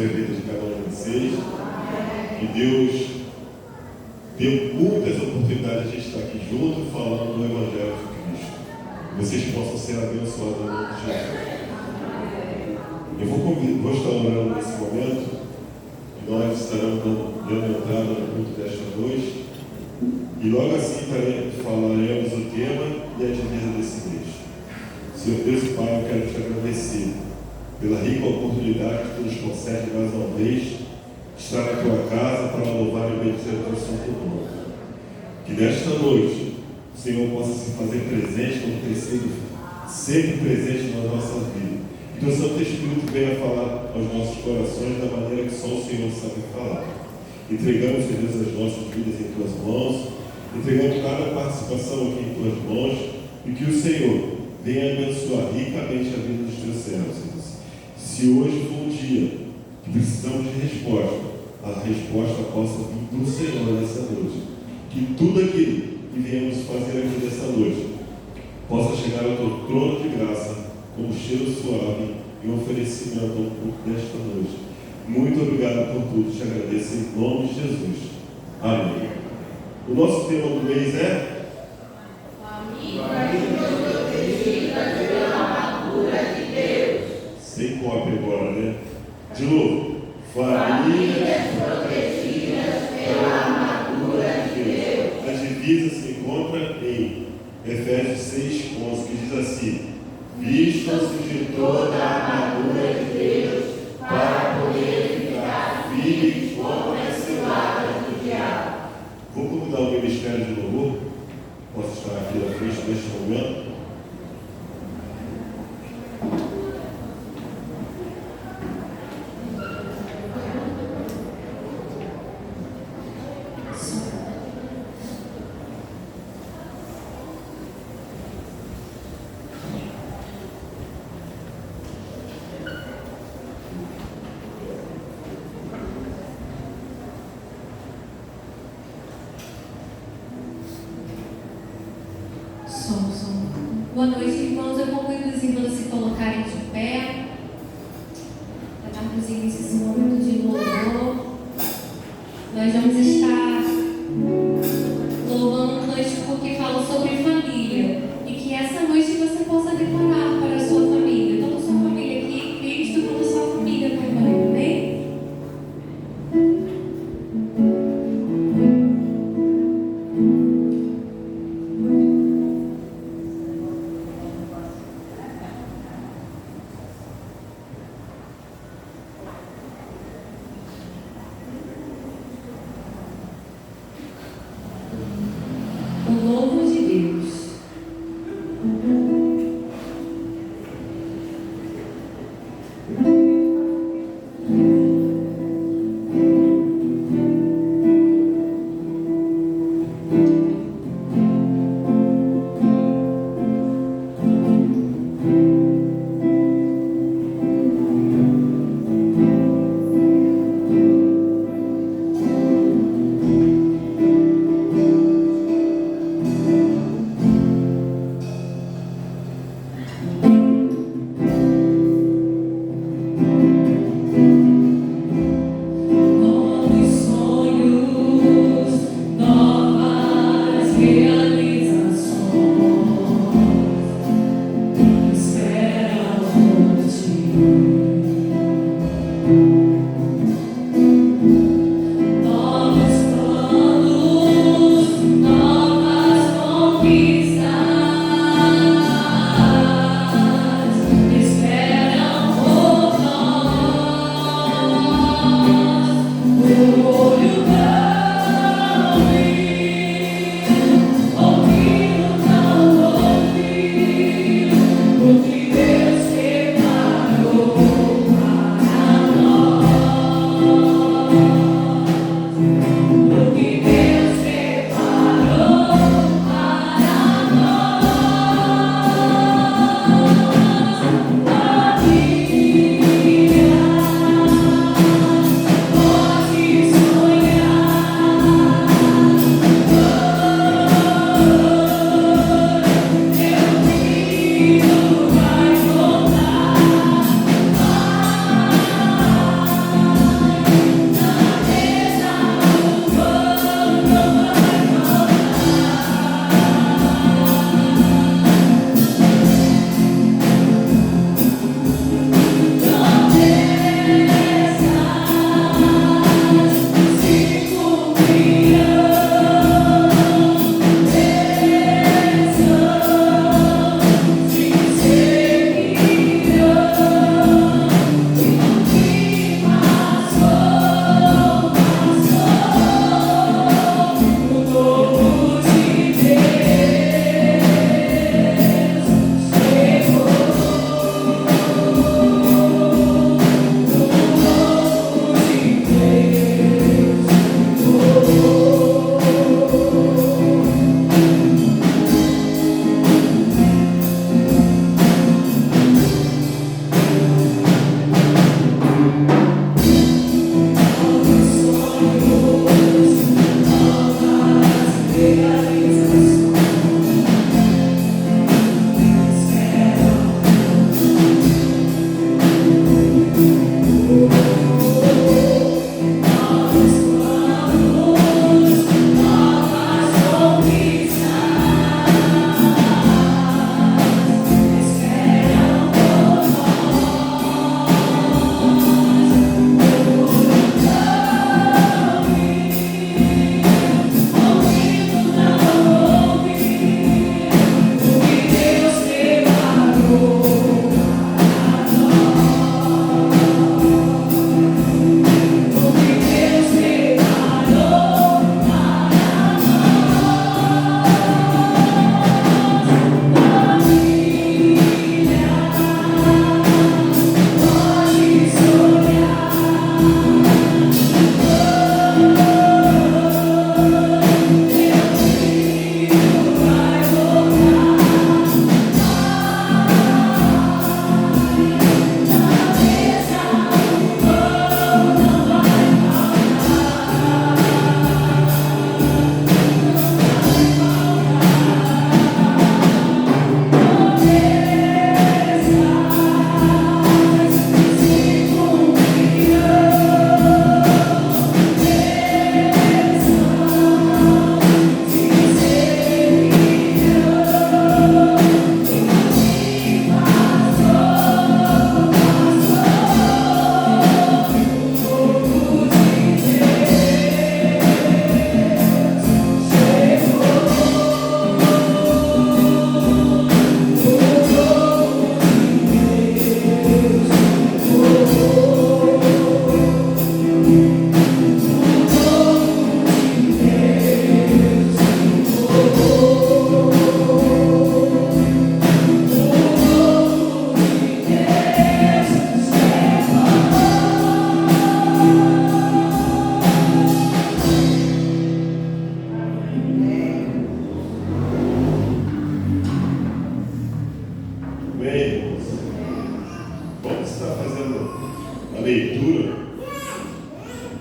abençoe a vida de cada um de vocês. Que Deus dê muitas oportunidades de a gente estar aqui junto, falando do Evangelho de Cristo. Que vocês possam ser abençoados em nome de Jesus. Eu vou estar orando nesse momento, e nós estaremos dando entrada no culto desta noite. E logo assim falaremos o tema e a divisa desse mês. Senhor Deus e Pai, eu quero te agradecer pela rica oportunidade que tu nos concede mais uma vez estar na tua casa para louvar e bendizer o teu santo nome. Que nesta noite o Senhor possa se fazer presente, como tem sido sempre presente na nossa vida. Que o Santo Espírito venha falar aos nossos corações da maneira que só o Senhor sabe falar. Entregamos, Senhor Deus, as nossas vidas em tuas mãos, entregamos cada participação aqui em tuas mãos, e que o Senhor venha abençoar ricamente a vida dos teus servos, Senhor. Se hoje for um dia que precisamos de resposta, a resposta possa vir do Senhor nessa noite. Que tudo aquilo que viemos fazer aqui nessa noite possa chegar ao teu trono de graça como cheiro suave e oferecimento ao culto desta noite. Muito obrigado por tudo, te agradeço em nome de Jesus. Amém. O nosso tema do mês é sem cópia agora, né? De novo. Famílias protegidas pela armadura de Deus. A divisa se encontra em Efésios 6:11, que diz assim: vistam-se de toda a armadura de Deus para poder ficar firmes contra as ciladas do diabo. Vou convidar o Ministério de Louvor. Posso estar aqui na frente neste momento. Boa noite, irmãos. Eu convido os irmãos a se colocarem de pé para darmos início a esse momento de louvor. Nós vamos estar louvando um cântico que fala sobre família, e que essa noite você possa declarar para a sua família, toda a sua família aqui em Cristo, toda a sua família também, amém? O novo de Deus.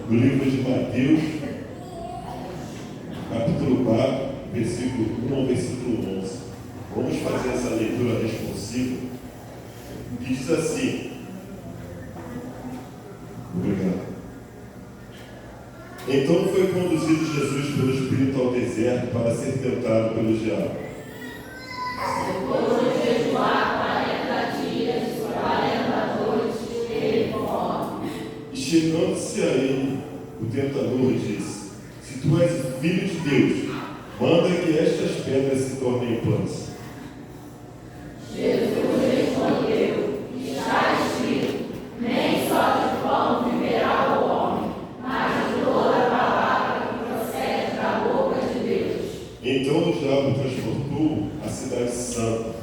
no livro de Mateus, capítulo 4, versículo 1 ao versículo 11. Vamos fazer essa leitura responsiva, que diz assim. Obrigado. Então foi conduzido Jesus pelo Espírito ao deserto para ser tentado pelo diabo. Depois de jejuar 40 dias e 40 noites, teve fome. E chegando-se a ele, o tentador disse: Se tu és filho de Deus, manda que estas pedras se tornem pães. Jesus respondeu: Está escrito, nem só de pão viverá o homem, mas de toda a palavra que procede da boca de Deus. Então o diabo transportou a cidade santa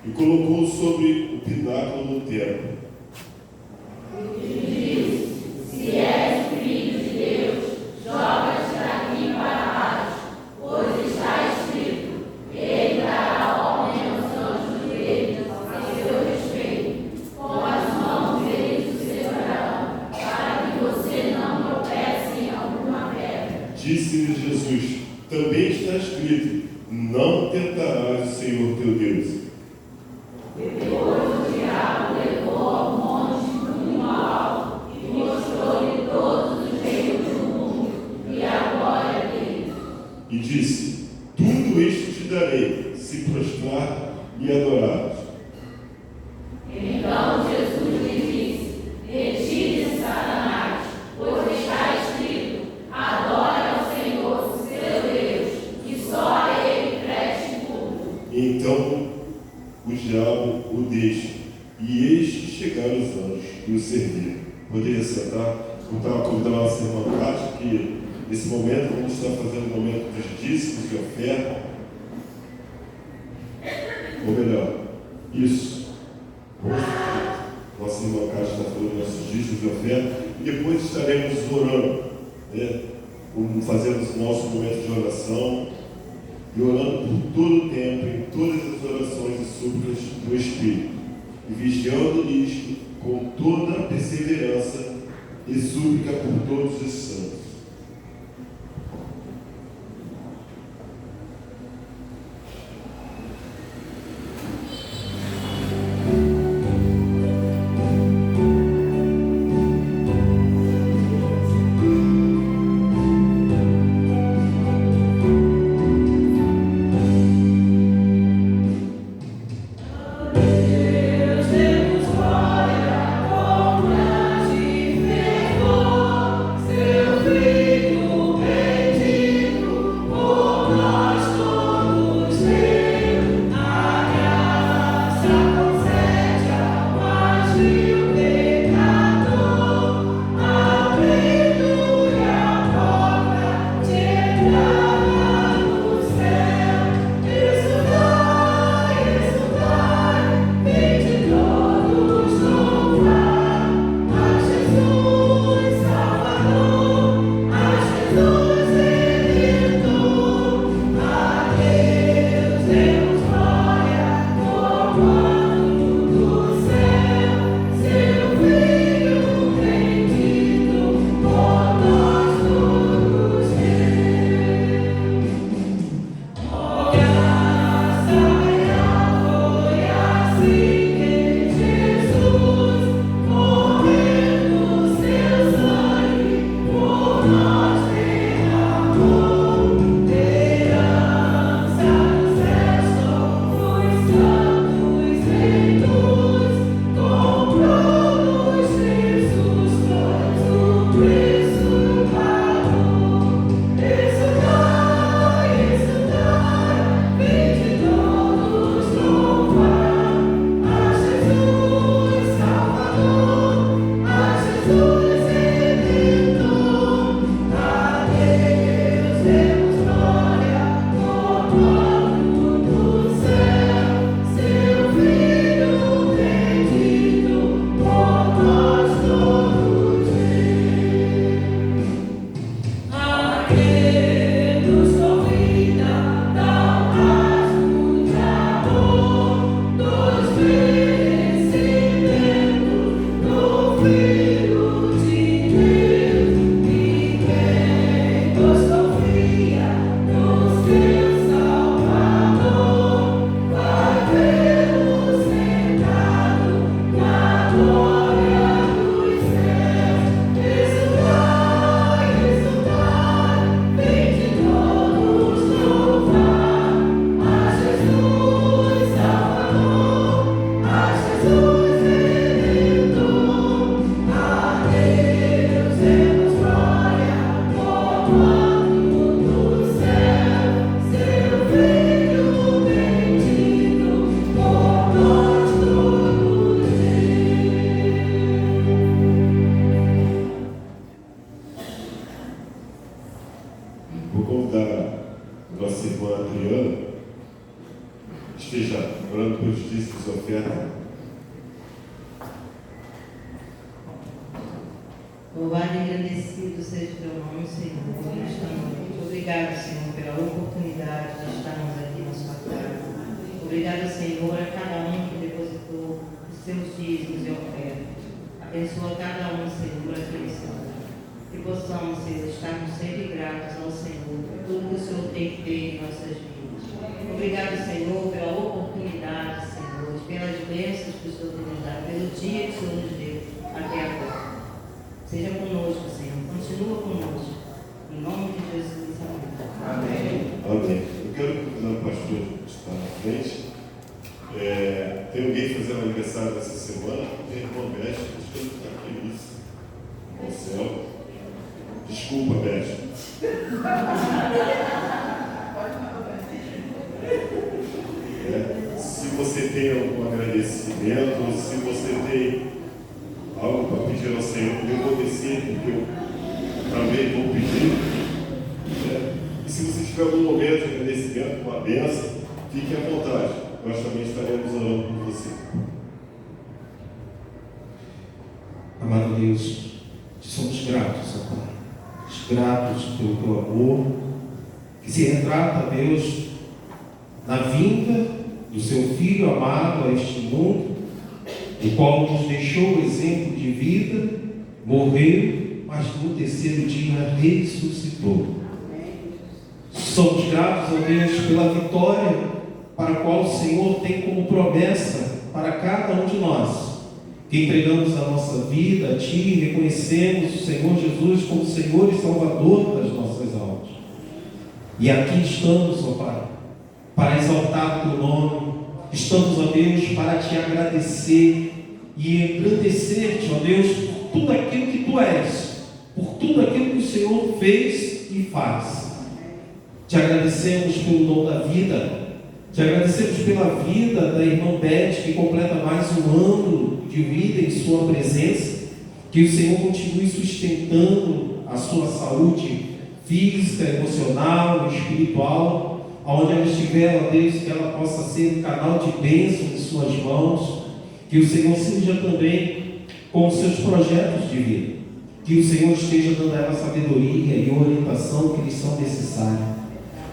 e colocou sobre o pináculo do templo. E disse: Se és filho de Deus, joga-te daqui para baixo, pois está escrito: Ele dará ordem aos anjos dele a seu respeito, com as mãos deles o segurarão, para que você não tropece em alguma pedra. Disse-lhe Jesus: Também está escrito: Não tentarás o Senhor teu Deus. Depois o diabo levou ao monte muito alto e mostrou-lhe todos os reinos do mundo e a glória deles. E disse: Tudo isto te darei, se prostrar e adorares. Então Jesus lhe disse: Retire-se, Satanás, pois está escrito: Adore ao Senhor, seu Deus, e só a Ele preste culto. Então o diabo o deixa, e eis que chegaram os anjos e o serviram. Poderia sentar? Eu estava convidando a nossa irmã Cátia, que nesse momento vamos estar fazendo o momento dos dízimos de oferta. Ou melhor, isso. Nossa irmã Cátia está falando nossos dízimos de oferta, e depois estaremos orando, né? Fazendo o nosso momento de oração. E orando por todo o tempo, em todas as orações e súplicas do Espírito, e vigiando nisto com toda a perseverança e súplica por todos os santos. Deus, temos glória, com grande fervor, seu Filho. Louvado e agradecido seja o teu nome, Senhor, nesta noite. Obrigado, Senhor, pela oportunidade de estarmos aqui na sua casa. Obrigado, Senhor, a cada um que depositou os seus dízimos e ofertas. Abençoa cada um, Senhor, aqui nesse lugar. Que possamos, Senhor, estarmos sempre gratos ao Senhor por tudo que o Senhor tem feito em nossas vidas. Obrigado, Senhor, pela oportunidade, Senhor, pelas bênçãos que o Senhor tem nos dado, pelo dia que o Senhor nos deu até agora. Seja conosco, Senhor. Continua conosco. Em nome de Jesus. Amém. Amém. Eu quero convidar o pastor que está na frente. Tem alguém fazendo aniversário dessa semana? Tem irmão Beste, acho que ele está aqui isso. Irmão Céu. Desculpa, Beste. Se você tem algum agradecimento, se você tem algo para pedir ao Senhor, eu vou descer, porque eu também vou pedir. E se você tiver algum momento de agradecimento, uma bênção, fique à vontade. Nós também estaremos orando por você. Amado Deus, te somos gratos, ó Pai. Gratos pelo teu amor, que se retrata, Deus, na vinda do seu Filho amado a este mundo, o qual nos deixou o exemplo de vida, morreu, mas no terceiro dia ressuscitou. Somos gratos a Deus pela vitória para a qual o Senhor tem como promessa para cada um de nós, que entregamos a nossa vida a Ti, reconhecemos o Senhor Jesus como Senhor e Salvador das nossas almas. E aqui estamos, ó Pai, para exaltar o Teu nome, estamos, ó Deus, para Te agradecer e engrandecer-te, ó Deus, por tudo aquilo que Tu és, por tudo aquilo que o Senhor fez e faz. Te agradecemos pelo dom da vida, te agradecemos pela vida da irmã Beth, que completa mais um ano de vida em sua presença, que o Senhor continue sustentando a sua saúde física, emocional, espiritual, aonde ela estiver, ó Deus, que ela possa ser um canal de bênção em suas mãos, que o Senhor seja também com os seus projetos de vida, que o Senhor esteja dando a ela sabedoria e orientação que lhes são necessárias.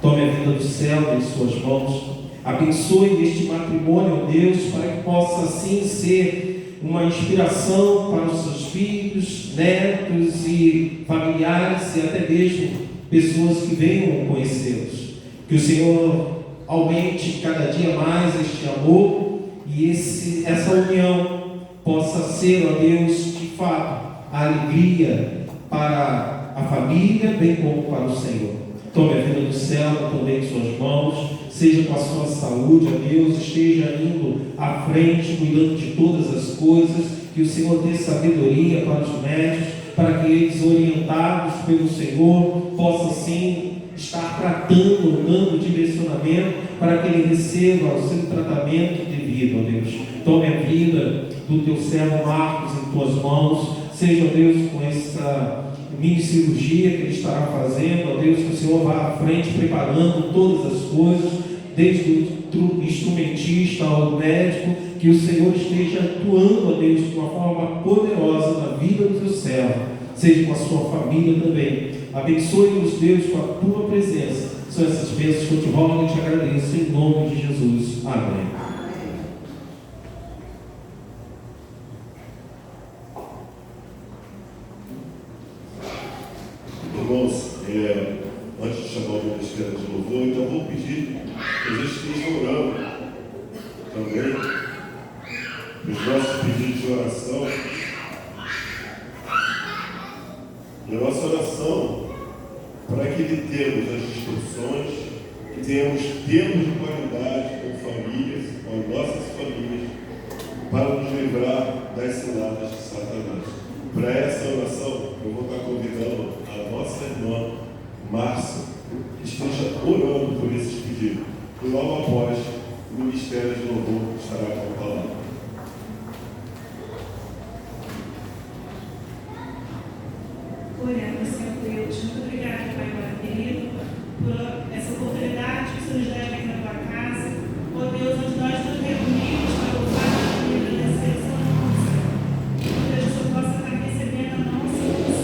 Tome a vida do céu em suas mãos, abençoe este matrimônio, ó Deus, para que possa assim ser uma inspiração para os seus filhos, netos e familiares e até mesmo pessoas que venham conhecê-los. Que o Senhor aumente cada dia mais este amor e essa união possa ser, ó Deus, de fato, a alegria para a família, bem como para o Senhor. Tome a vida do céu também em suas mãos, seja com a sua saúde, ó Deus, esteja indo à frente, cuidando de todas as coisas, que o Senhor dê sabedoria para os médicos, para que eles, orientados pelo Senhor, possam sim estar tratando, dando direcionamento, para que ele receba o seu tratamento devido, ó Deus. Tome a vida do teu servo Marcos em tuas mãos, seja, ó Deus, com essa mini cirurgia que ele estará fazendo, ó Deus, que o Senhor vá à frente preparando todas as coisas, desde o instrumentista ao médico, que o Senhor esteja atuando, ó Deus, de uma forma poderosa na vida do teu servo, seja com a sua família também. Abençoe-nos, Deus, com a tua presença. São essas bênçãos que eu te rogo e te agradeço em nome de Jesus. Amém. Irmãos, antes de chamar o Ministério de Louvor, então vou pedir que a gente esteja orando também os nossos pedidos de oração. E a nossa oração para que evitemos as distorções, que tenhamos tempo de qualidade com famílias, com as nossas famílias, para nos livrar das ciladas de Satanás. Para essa oração, eu vou estar convidando a nossa irmã Márcia, que esteja orando por esses pedidos. E logo após, o Ministério de Louvor estará com a palavra. Oremos, Senhor Deus, muito obrigada, Pai amado querido, por essa oportunidade que o Senhor nos dá aqui na tua casa. Ó Deus, onde nós nos reunimos para louvar e agradecer o seu nome, Senhor. Que Deus, o Senhor possa estar recebendo a nossa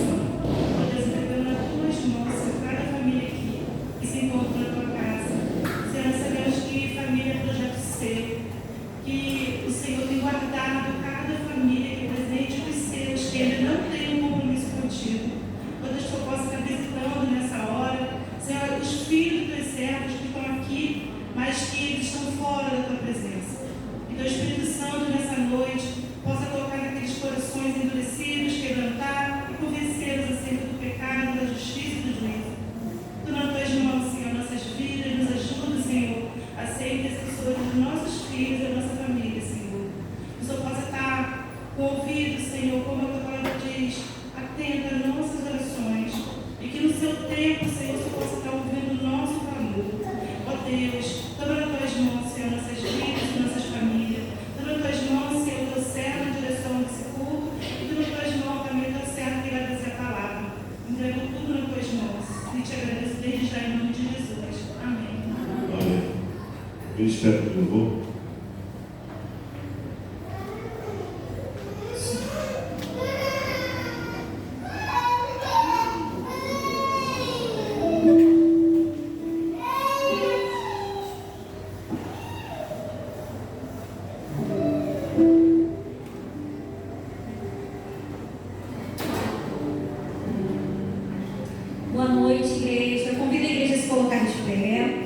atenta às nossas orações e que no seu tempo, Senhor, você possa estar ouvindo o nosso clamor. Ó Deus, toma nas tuas mãos, Senhor, nossas vidas e nossas famílias. Toma nas tuas mãos, Senhor, o teu servo na direção desse culto. E toma nas tuas mãos também o teu servo que irá dizer a palavra. Entrego tudo nas tuas mãos. E te agradeço desde já em nome de Jesus. Amém. Amém. Ministério do Louvor. Boa noite, igreja. Convido a igreja a se colocar de pé.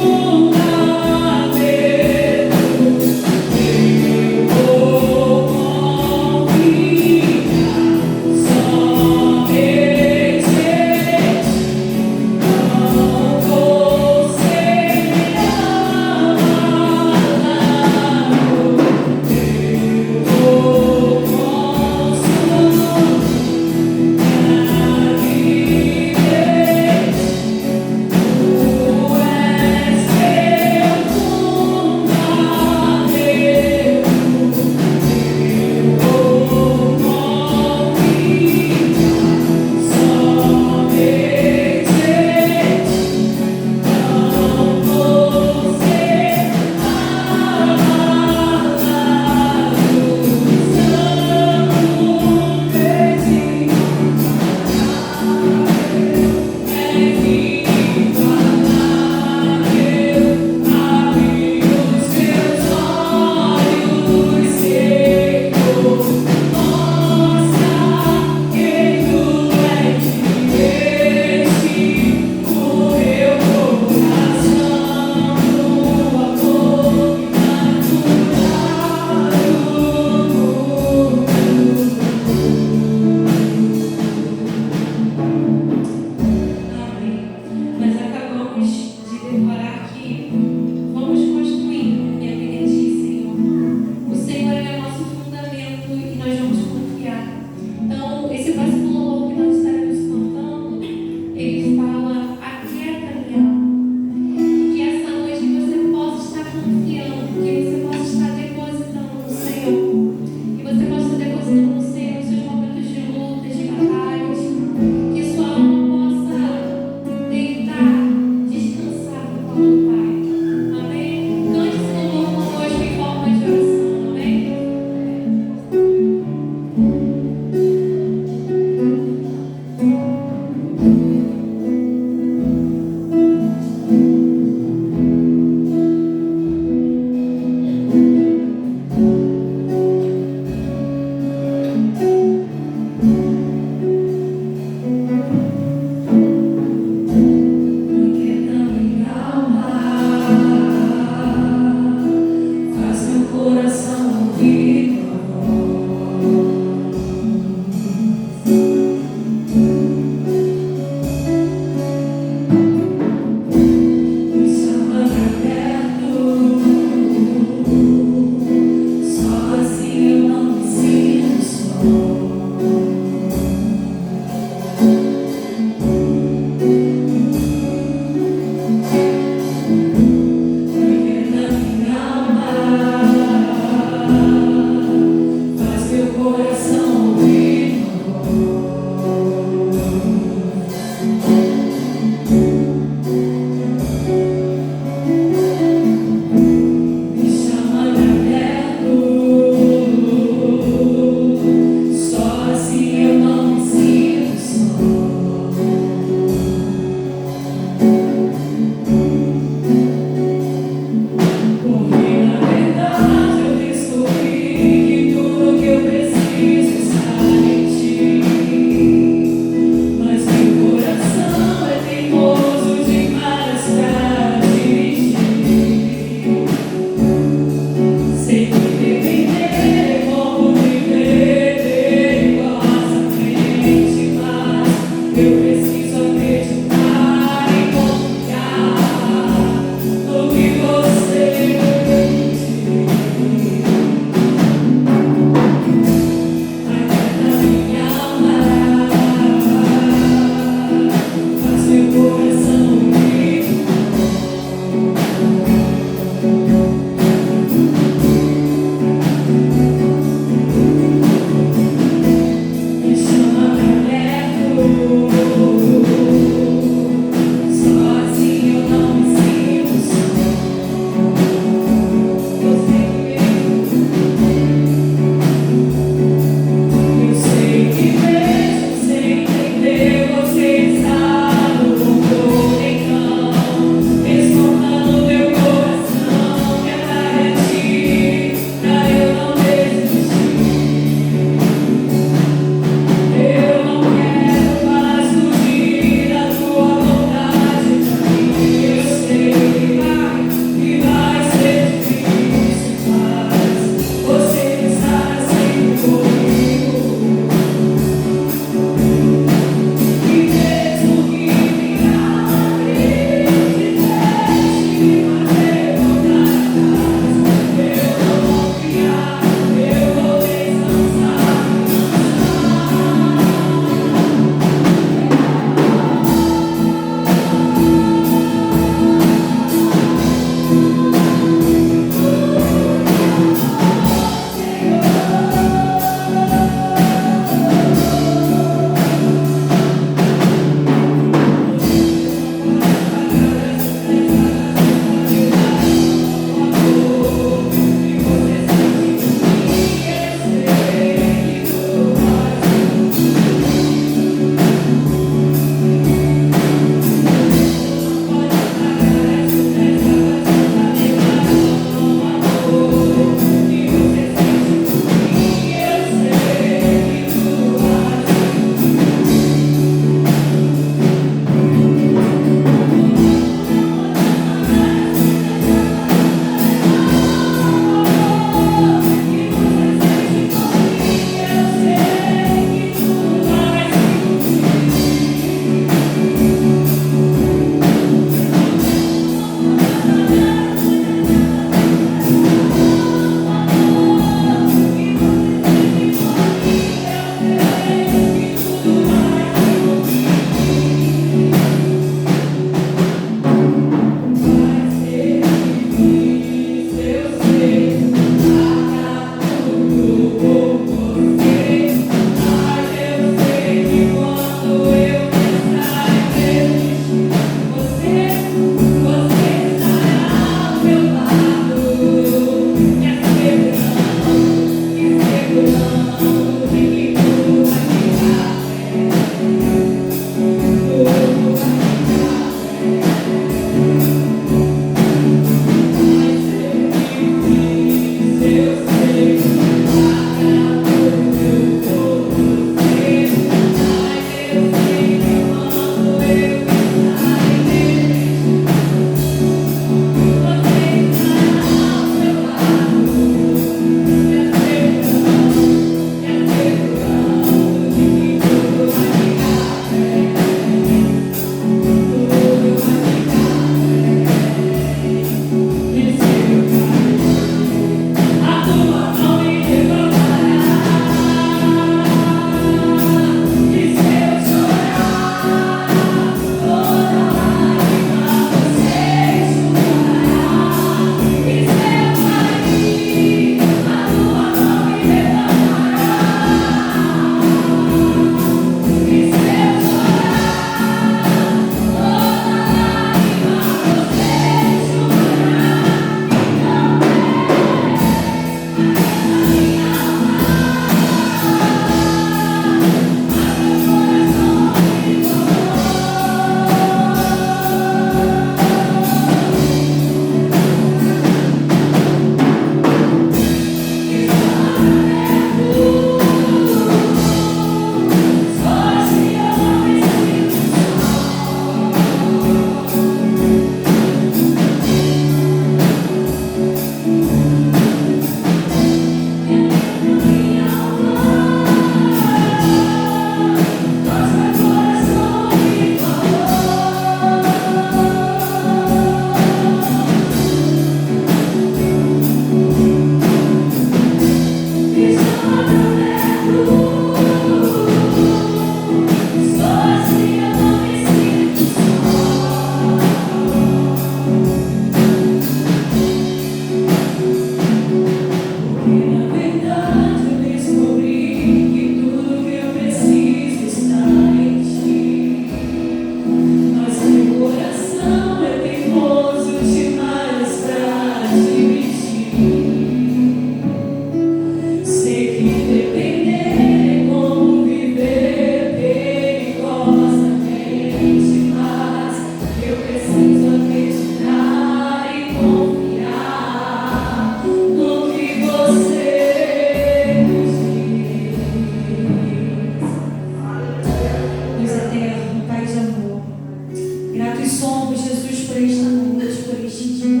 por esta noite, por este dia.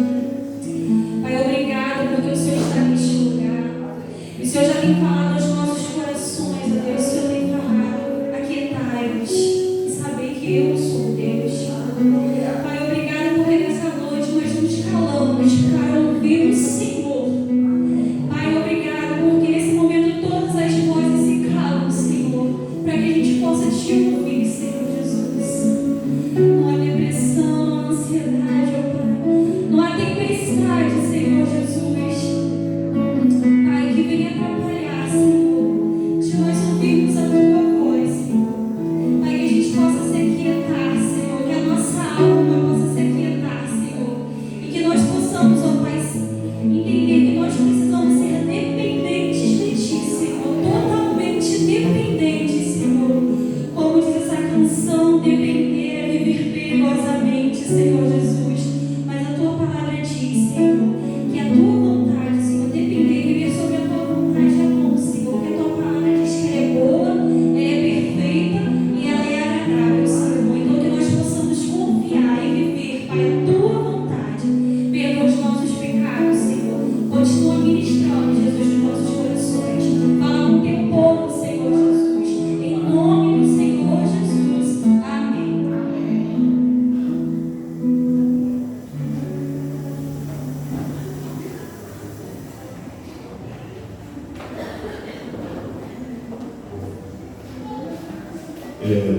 Pai, obrigado porque o Senhor está neste lugar. O Senhor já tem falado aos nossos corações, ó Deus. O Senhor tem falado, aquietai-vos e saber que eu sou Deus. Pai, obrigado porque nessa noite nós nos calamos para ouvir o Senhor. Pai, obrigado porque nesse momento todas as vozes se calam, Senhor, para que a gente possa te ouvir, Senhor Jesus. Não há depressão, não há ansiedade, ó Pai. Não há tempestade, Senhor Jesus. Pai, que venha atrapalhar, Senhor, de nós ouvirmos a Tua voz, Senhor. Pai, que a gente possa se aquietar, Senhor, que a nossa alma possa se aquietar, Senhor. E que nós possamos, ó Pai, entender que nós precisamos ser dependentes de Ti, Senhor. Totalmente dependentes, Senhor. Como diz essa canção, depender é viver perigosamente, Senhor Jesus. Mas a Tua palavra diz, Senhor, que a Tua vontade, Senhor, depender e viver sobre a Tua vontade é bom, Senhor. Que a Tua palavra diz que ela é boa, ela é perfeita e ela é agradável, Senhor. Então que nós possamos confiar e viver, Pai, a Tua vontade. Perdoa os nossos pecados, Senhor. Continua ministrando, Jesus, nos nossos corações. Fala com o Teu povo, Senhor Jesus. Em nome do Senhor Jesus. Amém.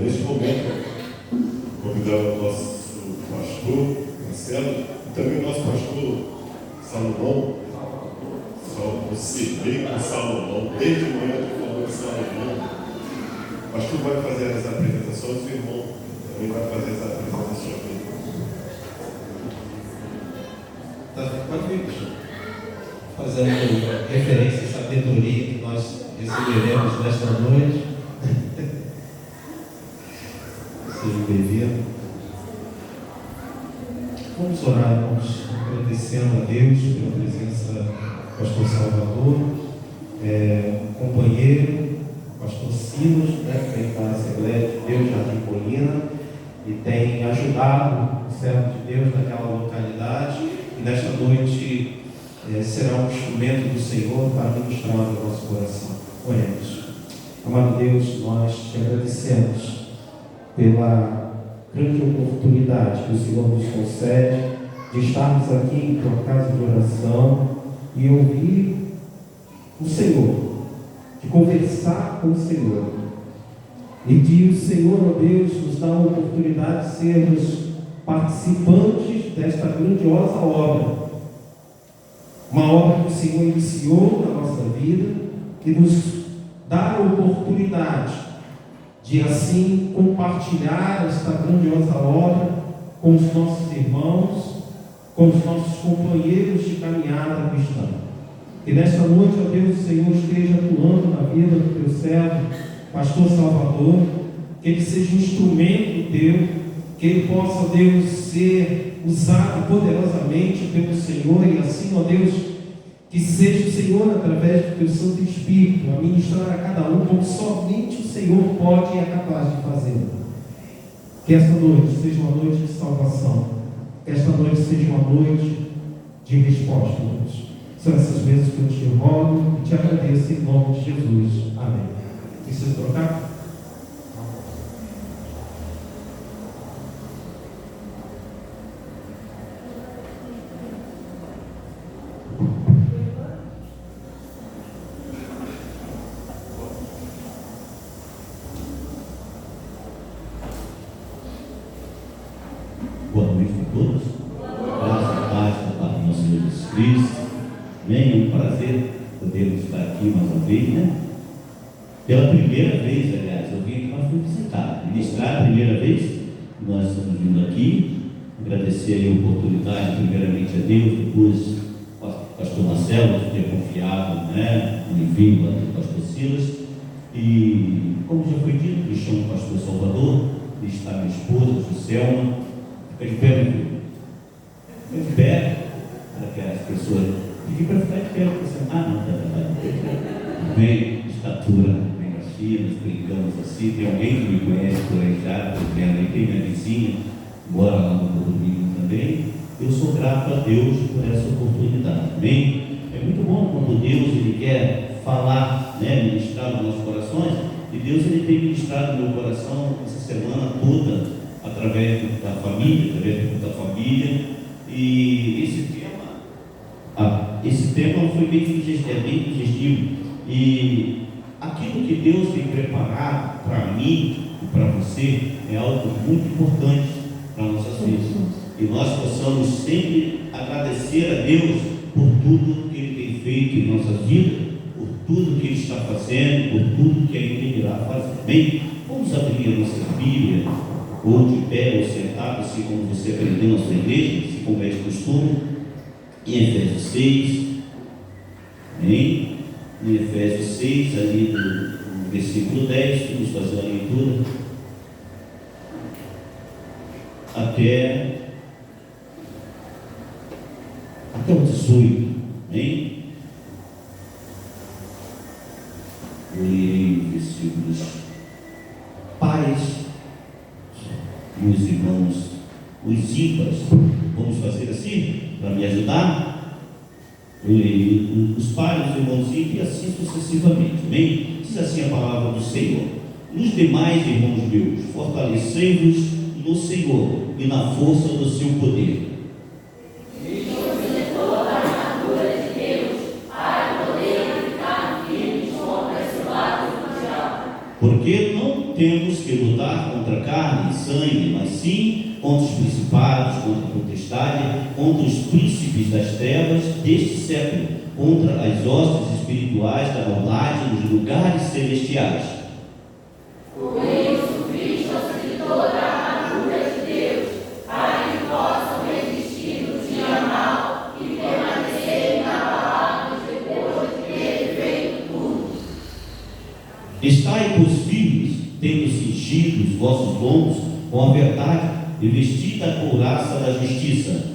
Neste momento, convidar o nosso pastor, Marcelo, e também o nosso pastor, Salomão. Você veio com Salomão, desde manhã eu estou falando de Salomão. O pastor vai fazer as apresentações, o irmão também vai fazer as apresentações. Pode vir, pastor. Fazendo referência à sabedoria que nós receberemos nesta noite. Seja bem-vindo. Vamos orar, irmãos, agradecendo a Deus pela presença do pastor Salvador, companheiro, pastor Silas, que vem da Assembleia de Deus, Jardim Colina, e tem ajudado o servo de Deus naquela localidade, e nesta noite será um instrumento do Senhor para ministrar no nosso coração. Oremos. Amado Deus, nós te agradecemos pela grande oportunidade que o Senhor nos concede de estarmos aqui em tua casa de oração e ouvir o Senhor, de conversar com o Senhor, e que o Senhor, ó Deus, nos dá a oportunidade de sermos participantes desta grandiosa obra, uma obra que o Senhor iniciou na nossa vida e nos dá a oportunidade de assim compartilhar esta grandiosa obra com os nossos irmãos, com os nossos companheiros de caminhada cristã. E nesta noite, ó Deus, o Senhor esteja atuando na vida do teu servo, pastor Salvador, que ele seja um instrumento teu, que ele possa, ó Deus, ser usado poderosamente pelo Senhor, e assim, ó Deus, que seja o Senhor, através do teu Santo Espírito, a ministrar a cada um como somente o Senhor pode e é capaz de fazer. Que esta noite seja uma noite de salvação, que esta noite seja uma noite de resposta, Deus. São essas vezes que eu te rogo e te agradeço em nome de Jesus. Amém. Precisa trocar? Boa noite a todos. Graças a paz da parte do nosso Senhor Jesus Cristo. Amém. É um prazer podermos estar aqui mais uma vez, né? Pela primeira vez, aliás, eu vim aqui para visitar, ministrar a primeira vez. Nós estamos vindo aqui. Agradecer aí a oportunidade, primeiramente a Deus, depois ao pastor Marcelo, por ter confiado, né, no envio do pastor Silas. E, como já foi dito, me chamo o pastor Salvador, e está minha esposa, Joselma. Fica de pé, meu filho. Fica de pé, para que as pessoas. Fique para ficar de pé, você. Não, tá. Bem, estatura, bem baixinha, nós brincamos assim. Tem alguém que me conhece por aí já, estou vendo aí, tem minha vizinha, mora lá no domingo também. Eu sou grato a Deus por essa oportunidade. Amém? É muito bom quando Deus ele quer falar, né, ministrar nos nossos corações. E Deus ele tem ministrado no meu coração essa semana toda, através da família. E esse tema foi bem sugestivo. E aquilo que Deus tem preparado para mim e para você é algo muito importante para nossas vidas. E nós possamos sempre agradecer a Deus por tudo que Ele tem feito em nossas vidas, por tudo que Ele está fazendo, por tudo que ainda Ele irá fazer. Bem, vamos abrir a nossa Bíblia, ou de pé, ou sentado, assim como você aprendeu na sua igreja, assim como é de costume, em Efésios 6. Amém? Em Efésios 6, ali no versículo 10, vamos fazer a leitura até o 18. Amém? Eu lerei versículos. Pais e os irmãos, os ímpares, vamos fazer assim, para me ajudar? Eu lerei os pais, os irmãos ímpares e assim sucessivamente. Amém? Diz assim a palavra do Senhor: nos demais, irmãos meus, fortalecei-vos no Senhor e na força do seu poder. Porque não temos que lutar contra carne e sangue, mas sim contra os principados, contra a potestade, contra os príncipes das trevas deste século, contra as hostes espirituais da maldade nos lugares celestiais. Por isso, vistam-se de toda a armadura de Deus, para que possam resistir no dia mau e permanecerem inabaláveis depois de terem feito tudo. Estai, pois, firmes, tendo cingido os vossos lombos com a verdade e vestida a couraça da justiça.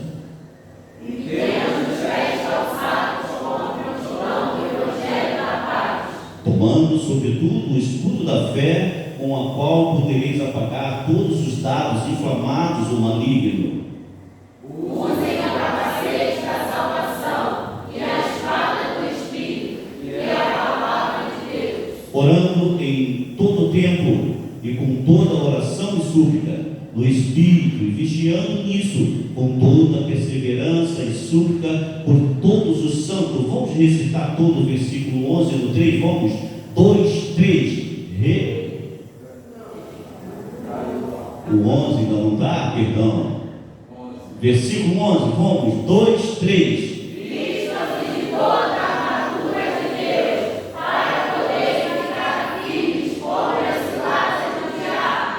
E tenham os pés calçados com a prontidão do evangelho da paz. Tomando, sobretudo, o escudo da fé, com a qual podereis apagar todos os dardos inflamados do maligno. Usem a capacete da salvação e a espada do Espírito, que é a palavra de Deus. Orando em todo o tempo e com toda oração e súplica no Espírito, e vigiando nisso com toda perseverança e súplica por todos os santos. Vamos recitar todo o versículo 11 no 3, vamos? 2, 3. O 11 ainda não está? Perdão. Versículo 11, vamos? 2, 3. Vistam-se de toda a armadura de Deus, para poderem ficar firmes contra as ciladas do diabo.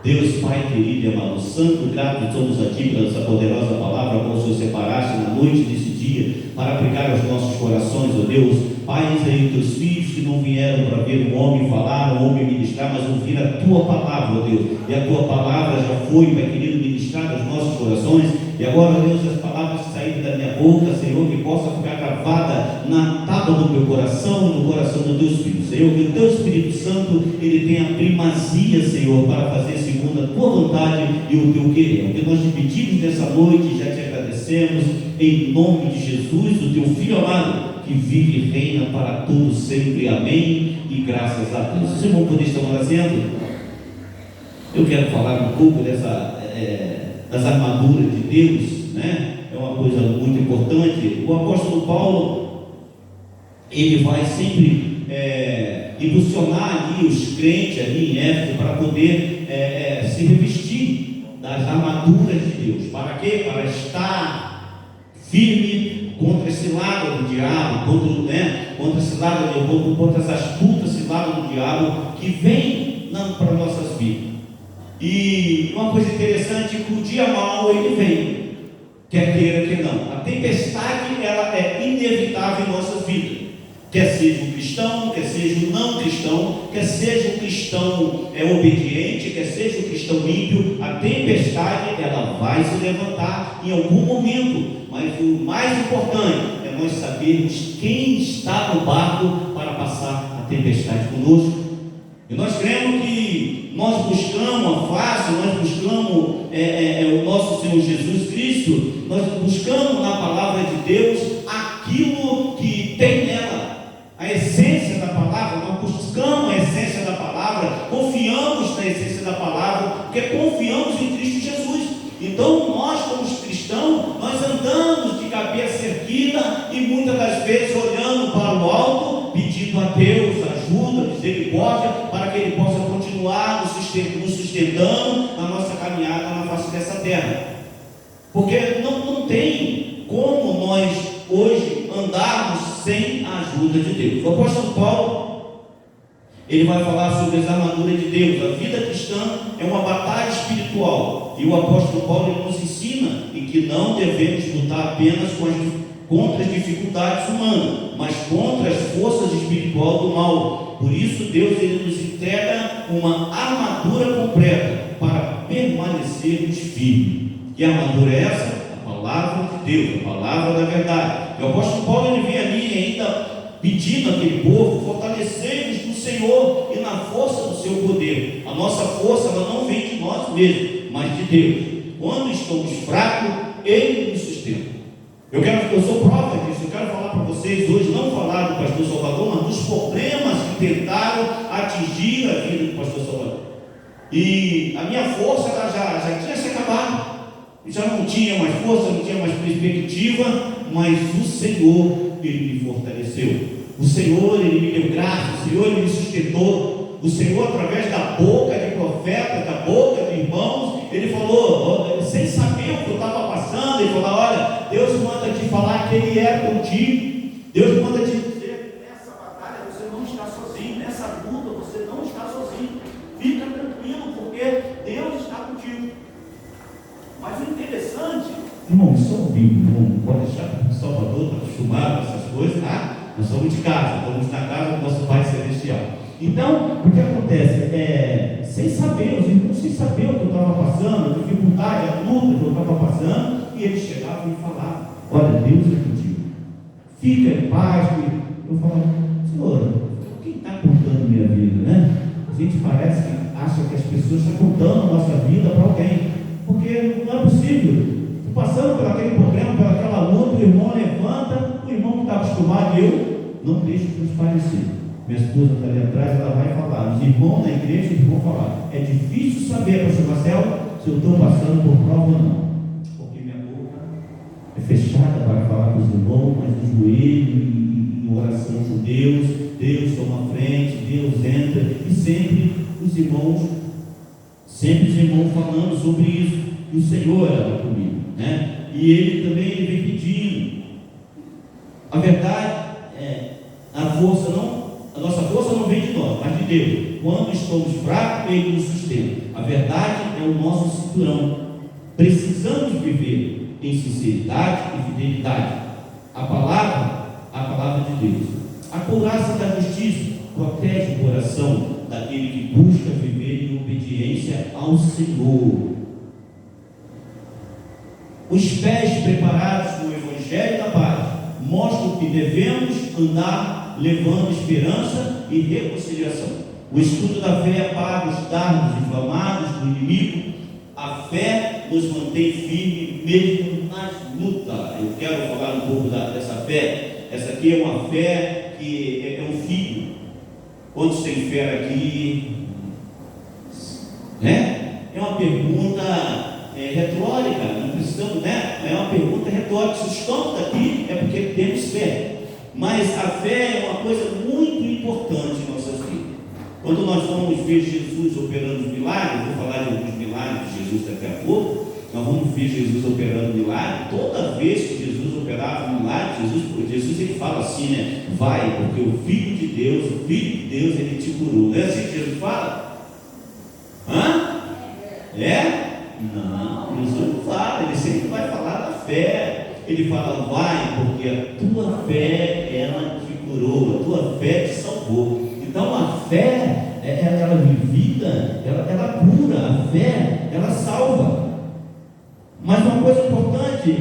Deus Pai querido e amado, santo, grato somos a Ti pela essa poderosa palavra, como o Senhor separaste na noite desse dia, para aplicar aos nossos corações, ó Deus. Pai, eis aí Teus filhos que não vieram para ver um homem falar, um homem ministrar, mas ouvir a Tua palavra, ó Deus. E a Tua palavra já foi, Pai querido, ministrada aos nossos corações. E agora, Deus, as palavras que saírem da minha boca, Senhor, que possa ficar gravada na tábua do meu coração e no coração dos Teus filhos. Senhor, que o Teu Espírito Santo, ele tenha primazia, Senhor, para fazer segundo a Tua vontade e o Teu querer. O que nós te pedimos nessa noite, já te agradecemos, em nome de Jesus, o Teu Filho amado, que vive e reina para todos sempre. Amém. E graças a Deus. Vocês vão poder estar fazendo? Eu quero falar um pouco das armaduras de Deus, né? É uma coisa muito importante. O apóstolo Paulo, ele vai sempre impulsionar ali os crentes ali em Éfeso para poder se revestir das armaduras de Deus. Para quê? Para estar firme contra esse lado do diabo, contra esse lado, contra essa astuta cilada do diabo que vem para nossas vidas. E uma coisa interessante, que o dia mau ele vem, quer queira que não. A tempestade ela é inevitável em nossas vidas. Quer seja um cristão, quer seja um não cristão, quer seja um cristão obediente, quer seja um cristão ímpio, a tempestade ela vai se levantar em algum momento. Mas o mais importante é nós sabermos quem está no barco para passar a tempestade conosco. E nós cremos que nós buscamos a face, nós buscamos o nosso Senhor Jesus Cristo, nós buscamos na palavra de Deus aquilo que tem nela, a essência da palavra. Nós buscamos a essência da palavra, confiamos na essência da palavra, porque confiamos em Cristo Jesus. Então nós, como cristãos, nós andamos de cabeça erguida e muitas das vezes olhando para o alto, pedindo a Deus ajuda, misericórdia, para que Ele possa continuar nos sustentando na nossa caminhada na face dessa terra. Porque não tem como nós hoje andarmos sem a ajuda de Deus. O apóstolo Paulo, ele vai falar sobre as armaduras de Deus. A vida cristã é uma batalha espiritual, e o apóstolo Paulo ele nos ensina em que não devemos lutar apenas contra as dificuldades humanas, mas contra as forças espirituais do mal. Por isso Deus ele nos entrega uma armadura completa para permanecermos firmes. Que armadura é essa? A palavra de Deus, a palavra da verdade. E o apóstolo Paulo ele vem ali ainda pedindo àquele povo: fortalecei-vos no Senhor e na força do seu poder. A nossa força ela não vem de nós mesmos, mas de Deus. Quando estamos fracos, Ele nos sustenta. Eu sou prova disso. Eu quero falar para vocês hoje, não falar do pastor Salvador, mas dos problemas que tentaram atingir a vida do pastor Salvador. E a minha força ela já tinha se acabado. Já não tinha mais força, não tinha mais perspectiva, mas o Senhor, Ele me fortaleceu. O Senhor, Ele me deu graça. O Senhor, Ele me sustentou. O Senhor, através da boca de profetas, da boca de irmãos, Ele falou, sem saber o que eu estava passando, Ele falou: olha, Deus manda te falar que Ele é contigo. Deus manda te dizer: nessa batalha você não está sozinho, nessa luta você não está sozinho. Fica tranquilo, porque Deus está contigo. Mas o interessante, irmão, isso é um Bíblia, não pode deixar que o Salvador está acostumado com essas coisas, tá? Nós somos de casa, estamos na casa do nosso Pai Celestial. Então, o que acontece? Sem saber, os irmãos sem saber o que eu estava passando, a dificuldade, a luta que eu estava passando, e eles chegavam e falavam: olha, Deus é contigo, fica em paz. Eu falava: Senhor, quem está contando minha vida, né? A gente parece que acha que as pessoas estão contando a nossa vida para alguém, porque não é possível. Estou passando por aquele problema, por aquela luta, o irmão levanta, o irmão que está acostumado, eu não deixo transparecer. Minha esposa está ali atrás, ela vai falar. Os irmãos na igreja vão falar: é difícil saber, pastor Marcelo, se eu estou passando por prova ou não, porque minha boca é fechada para falar com os irmãos, mas no joelho, em oração com Deus, Deus toma a frente, Deus entra, e sempre os irmãos falando sobre isso, e o Senhor era comigo, né? E Ele também vem pedindo. A verdade é, a nossa força não vem de nós, mas de Deus. Quando estamos fracos, Ele nos sustenta. A verdade é o nosso cinturão. Precisamos viver em sinceridade e fidelidade. A palavra de Deus. A couraça da justiça protege o coração daquele que busca viver em obediência ao Senhor. Os pés preparados com o Evangelho da paz mostram que devemos andar levando esperança e reconciliação. O escudo da fé apaga os dardos inflamados do inimigo. A fé nos mantém firme mesmo nas lutas. Eu quero falar um pouco dessa fé. Essa aqui é uma fé que é um filho. Quantos tem fé aqui? Né? É uma pergunta retórica. Não precisamos, né? É uma pergunta retórica. Se estamos aqui é porque temos fé. Mas a fé é uma coisa muito importante em nossas vidas. Quando nós vamos ver Jesus operando milagres, vou falar de alguns milagres de Jesus daqui a pouco, nós vamos ver Jesus operando milagres. Toda vez que Jesus operava milagres, Jesus ele fala assim, né? Vai, porque o Filho de Deus, ele te curou. Não é assim que Jesus fala? Hã? É? Não, Jesus não fala, ele sempre vai falar da fé. Ele fala: vai, porque a tua fé, ela te curou, a tua fé te salvou. Então a fé, ela é vivida, ela cura, a fé, ela salva. Mas uma coisa importante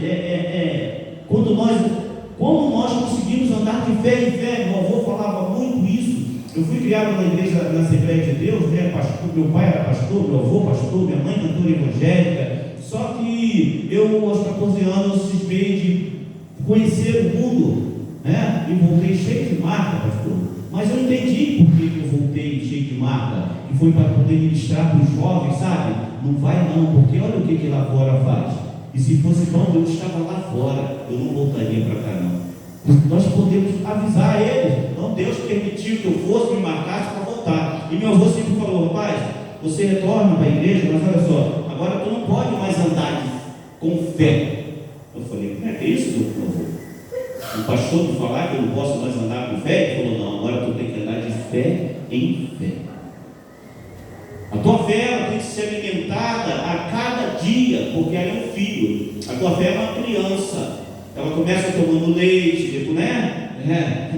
como nós conseguimos andar de fé em fé. Meu avô falava muito isso. Eu fui criado na igreja, na Assembleia de Deus, né? Pastor, meu pai era pastor, meu avô pastor, minha mãe cantora evangélica. que eu, aos 14 anos, cismei de conhecer o mundo, né? E voltei cheio de marca, pastor. Mas eu entendi por que eu voltei cheio de marca. E foi para poder ministrar para os jovens, sabe? Não vai não, porque olha o que lá fora faz. E se fosse bom, eu estava lá fora, eu não voltaria para cá não. Nós podemos avisar eles. Não, Deus permitiu que eu fosse, me marcasse para voltar. E meu avô sempre falou: rapaz, você retorna para a igreja, mas olha só, agora tu não pode mais andar com fé. Eu falei: como é que é isso, meu avô? O pastor me falar que eu não posso mais andar com fé? Ele falou: não, agora tu tem que andar de fé em fé. A tua fé ela tem que ser alimentada a cada dia, porque ela é um filho. A tua fé é uma criança. Ela começa tomando leite, depois, né?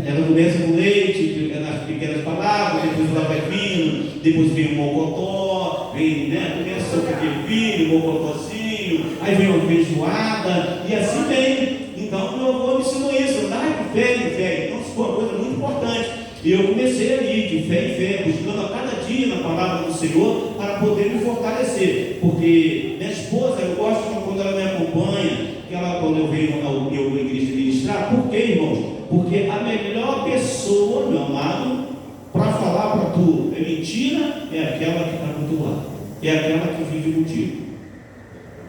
Ela começa com leite, nas pequenas palavras, depois ela vai vindo, depois vem o mocotó, vem, né? Começa com aquele filho, mocotózinho, aí vem uma feijoada, e assim vem. Então, meu avô me ensinou isso, andar de fé em fé. Então, isso foi uma coisa muito importante. E eu comecei ali, de fé em fé, buscando a cada dia na palavra do Senhor, para poder me fortalecer. Porque minha esposa, eu gosto quando ela me acompanha, que ela, quando eu venho à igreja ministrar. Por quê, irmãos? Porque a melhor pessoa, meu amado, para falar para tu é mentira, é aquela que está do teu lado, é aquela que vive contigo.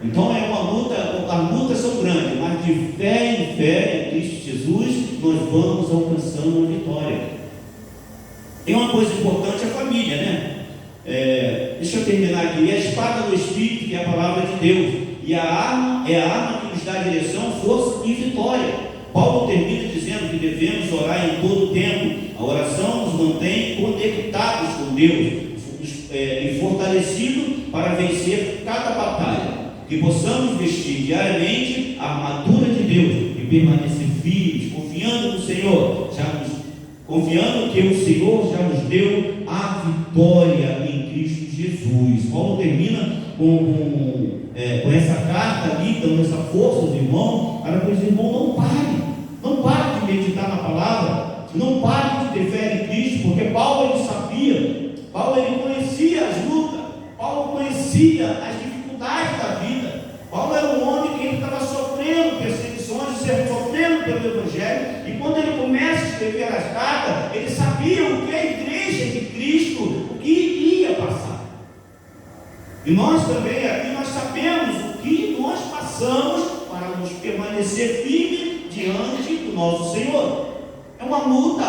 Então é uma luta, as lutas são grandes, mas de fé em fé em Cristo Jesus, nós vamos alcançando a vitória. Tem uma coisa importante, a família, né? Deixa eu terminar aqui. A espada do Espírito, que é a palavra de Deus, e a arma é a arma que nos dá direção, força e vitória. Paulo termina dizendo que devemos orar em todo o tempo. A oração nos mantém conectados com Deus e fortalecidos para vencer cada batalha. Que possamos vestir diariamente a armadura de Deus e permanecer firmes, confiando no Senhor, confiando que o Senhor já nos deu a vitória em Cristo Jesus. Paulo termina com essa carta ali, dando essa força aos irmãos, para que os irmãos não parem de meditar na palavra, não parem de ter fé em Cristo, porque Paulo ele sabia, Paulo ele conhecia as lutas, Paulo conhecia as dificuldades da vida. Paulo era um homem que estava sofrendo perseguições, sofrendo pelo Evangelho, e quando ele começa a escrever as cartas, ele sabia o que a igreja de Cristo, o que iria passar. E nós também aqui, nós sabemos o que nós passamos para nos permanecer firmes diante do nosso Senhor. É uma luta.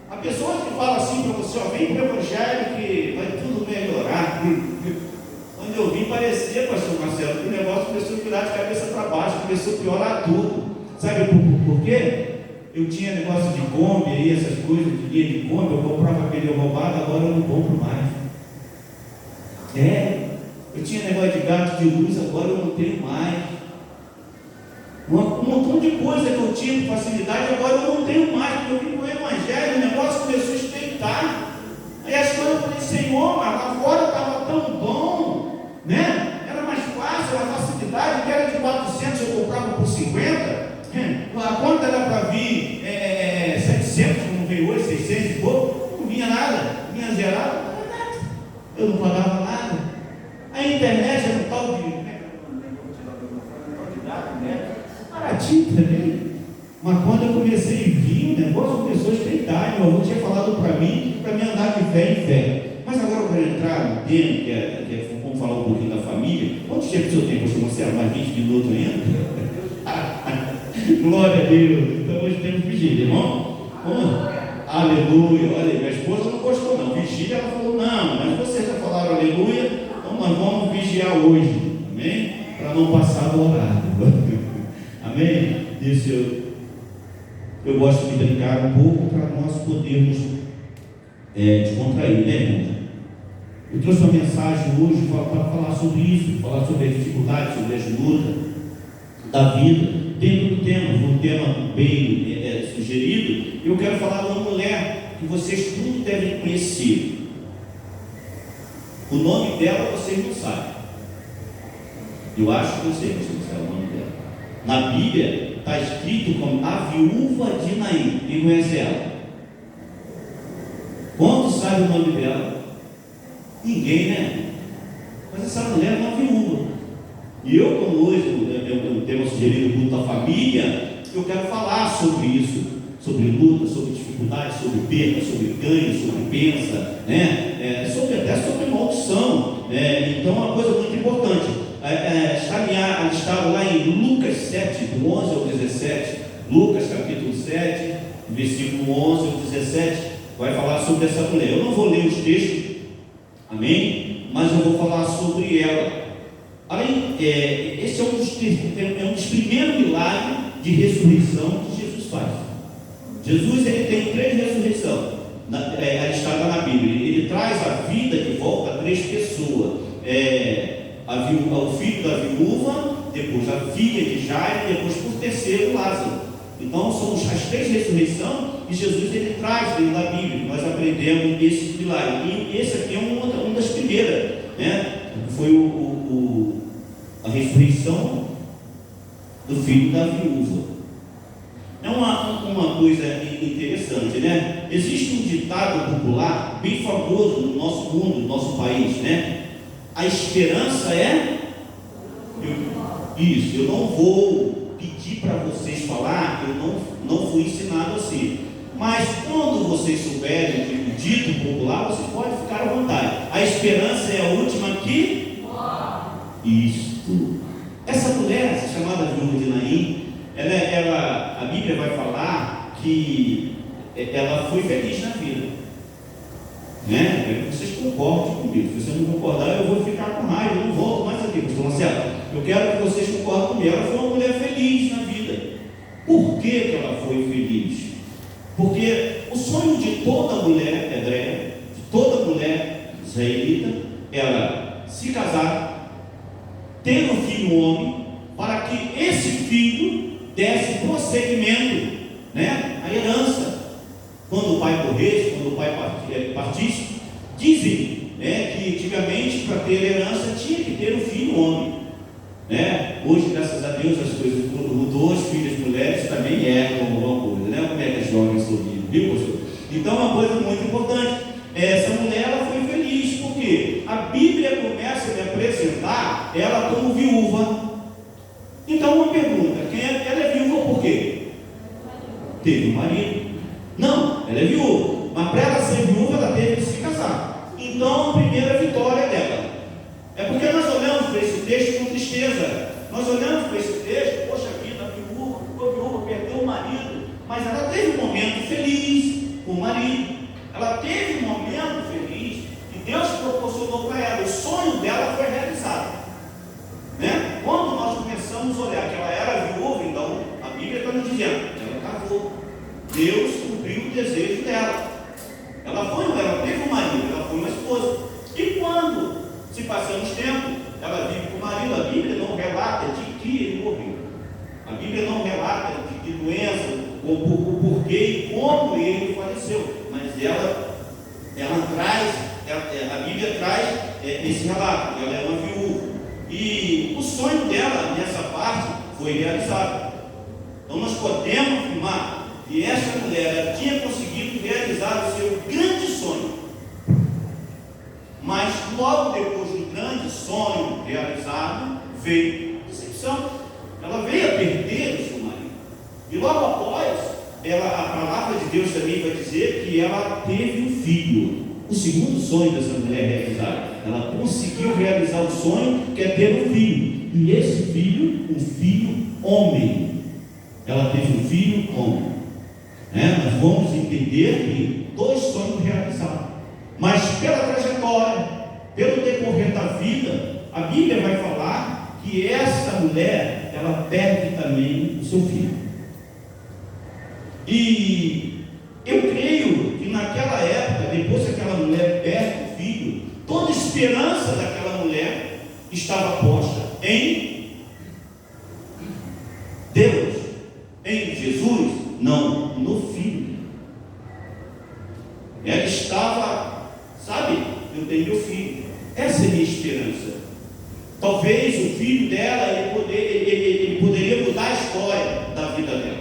A pessoa que fala assim para você: ó, vem para o Evangelho que vai tudo melhorar. Quando eu vim, parecia, pastor Marcelo, que o negócio começou a virar de cabeça para baixo, começou a piorar tudo. Sabe por quê? Eu tinha negócio de Kombi aí, essas coisas de linha de Kombi, eu comprava pneu roubado, agora eu não compro mais. Eu tinha negócio de gato de luz, agora eu não tenho mais. Um montão de coisa que eu tinha com facilidade, agora eu não tenho mais, porque eu vim com o Evangelho, o negócio começou a estreitar. Aí as coisas eu falei: Senhor, mas lá fora estava tão bom, né? Era mais fácil, a facilidade, que era de 400, eu comprava por 50. A conta era para vir 700, como veio hoje, 600 e pouco, não vinha nada, vinha zerado, não pagava nada. Eu não pagava nada. A internet era um tal de baratinho também. Mas quando eu comecei a vir, o negócio começou a estreitar. Meu avô tinha falado para mim andar de fé em fé. Mas agora eu quero entrar no tema, vamos falar um pouquinho da família. Quanto tempo o senhor tem, pastor Marcelo? Mais 20 minutos ainda? Glória a Deus. Então hoje temos vigília, irmão. Aleluia. Olha, minha esposa não gostou não. Vigília, ela falou: não, mas vocês já falaram aleluia, então nós vamos vigiar hoje. Amém? Para não passar do horário. Amém? Isso eu gosto de brincar um pouco para nós podermos descontrair, né, irmãos? Eu trouxe uma mensagem hoje para falar sobre isso, falar sobre as dificuldades, sobre as lutas da vida. Dentro do tema, foi um tema bem sugerido. Eu quero falar de uma mulher que vocês tudo devem conhecer. O nome dela vocês não sabem. Eu acho que eu sei, você não sabe o nome dela. Na Bíblia está escrito como a viúva de Naim. Quem conhece ela? Quantos sabem o nome dela? Ninguém, né? Mas essa mulher é uma viúva. E eu, como hoje eu tenho sugerido o culto da família, eu quero falar sobre isso, sobre luta, sobre dificuldade, sobre perda, sobre ganho, sobre bênção, né? Até sobre maldição. Então é uma coisa muito importante. Está listado lá em Lucas 7, do 11 ao 17, Lucas capítulo 7, versículo 11 ao 17, vai falar sobre essa mulher. Eu não vou ler os textos, amém? Mas eu vou falar sobre ela. Esse é um dos primeiros milagres de ressurreição que Jesus faz. Jesus ele tem 3 ressurreições listada na Bíblia. Ele traz a vida de volta a 3 pessoas: o filho da viúva, depois a filha de Jairo, e depois por terceiro Lázaro. Então são as 3 ressurreições que Jesus ele traz dentro da Bíblia. Nós aprendemos esse milagre. E esse aqui é uma das primeiras, né? Foi a ressurreição do filho da viúva. É uma coisa interessante, né? Existe um ditado popular bem famoso no nosso mundo, no nosso país, né? A esperança eu não vou pedir para vocês falar, eu não fui ensinado assim. Mas quando vocês souberem o dito popular, vocês podem ficar à vontade. A esperança é a última que isto. Essa mulher, chamada viúva de Naim, a Bíblia vai falar que ela foi feliz na vida, né? Eu quero que vocês concordem comigo. Se você não concordar, eu vou ficar com raiva, eu não volto mais aqui, pastor Marcelo. Eu quero que vocês concordem comigo. Ela foi uma mulher feliz na vida. Por que ela foi feliz? Porque o sonho de toda mulher hebreia, de toda mulher israelita, era se casar, ter um filho homem, para que esse filho desse prosseguimento, né, à herança. Quando o pai morresse, quando o pai partisse, dizem, né, que antigamente para ter herança tinha que ter um filho homem, né? Hoje, graças a Deus, as coisas mudou, as filhas mulheres também alguma coisa, né? Como é que as jovens sorriam, viu, pastor? Então é uma coisa muito importante. Essa mulher ela foi feliz, porque a Bíblia começa a me apresentar ela como viúva. Então uma pergunta: ela é viúva por quê? Teve um marido? Não, ela é viúva, mas para ela ser viúva ela teve que se casar. Então a primeira vitória dela é porque nós olhamos para esse texto com tristeza. Nós olhamos para esse texto, poxa vida, a viúva ficou viúva, perdeu o marido, mas ela teve um momento feliz com o marido. Ela teve um momento feliz que Deus proporcionou para ela. O sonho dela foi realizado, né? Quando nós começamos a olhar que ela era viúva, então a Bíblia está nos dizendo, ela casou. Deus cumpriu o desejo dela. Ela teve um marido, ela foi uma esposa. E quando se passamos tempo, ela vive com o marido, a Bíblia não relata de que ele morreu. A Bíblia não relata de que doença, o porquê e como ele faleceu. Mas ela traz, a Bíblia traz esse relato. Ela é uma viúva. E o sonho dela nessa parte foi realizado. Então nós podemos afirmar que essa mulher tinha conseguido realizar o seu grande sonho. Mas logo depois do grande sonho realizado, veio a decepção. Ela veio a perder o seu marido. E logo após, a palavra de Deus também vai dizer que ela teve um filho. O segundo sonho dessa mulher realizado. Ela conseguiu realizar o sonho que é ter um filho. E esse filho, um filho homem. Ela teve um filho homem. Nós vamos entender que 2 sonhos realizados. Mas pela trajetória, pelo decorrer da vida, a Bíblia vai falar que essa mulher, ela perde também o seu filho. E eu creio que naquela época, depois que aquela mulher perde o filho, toda a esperança daquela mulher estava posta em Deus, em Jesus, não no filho. Ela estava, eu tenho meu filho, essa é a minha esperança. Talvez o filho dela, ele poderia mudar a história da vida dela,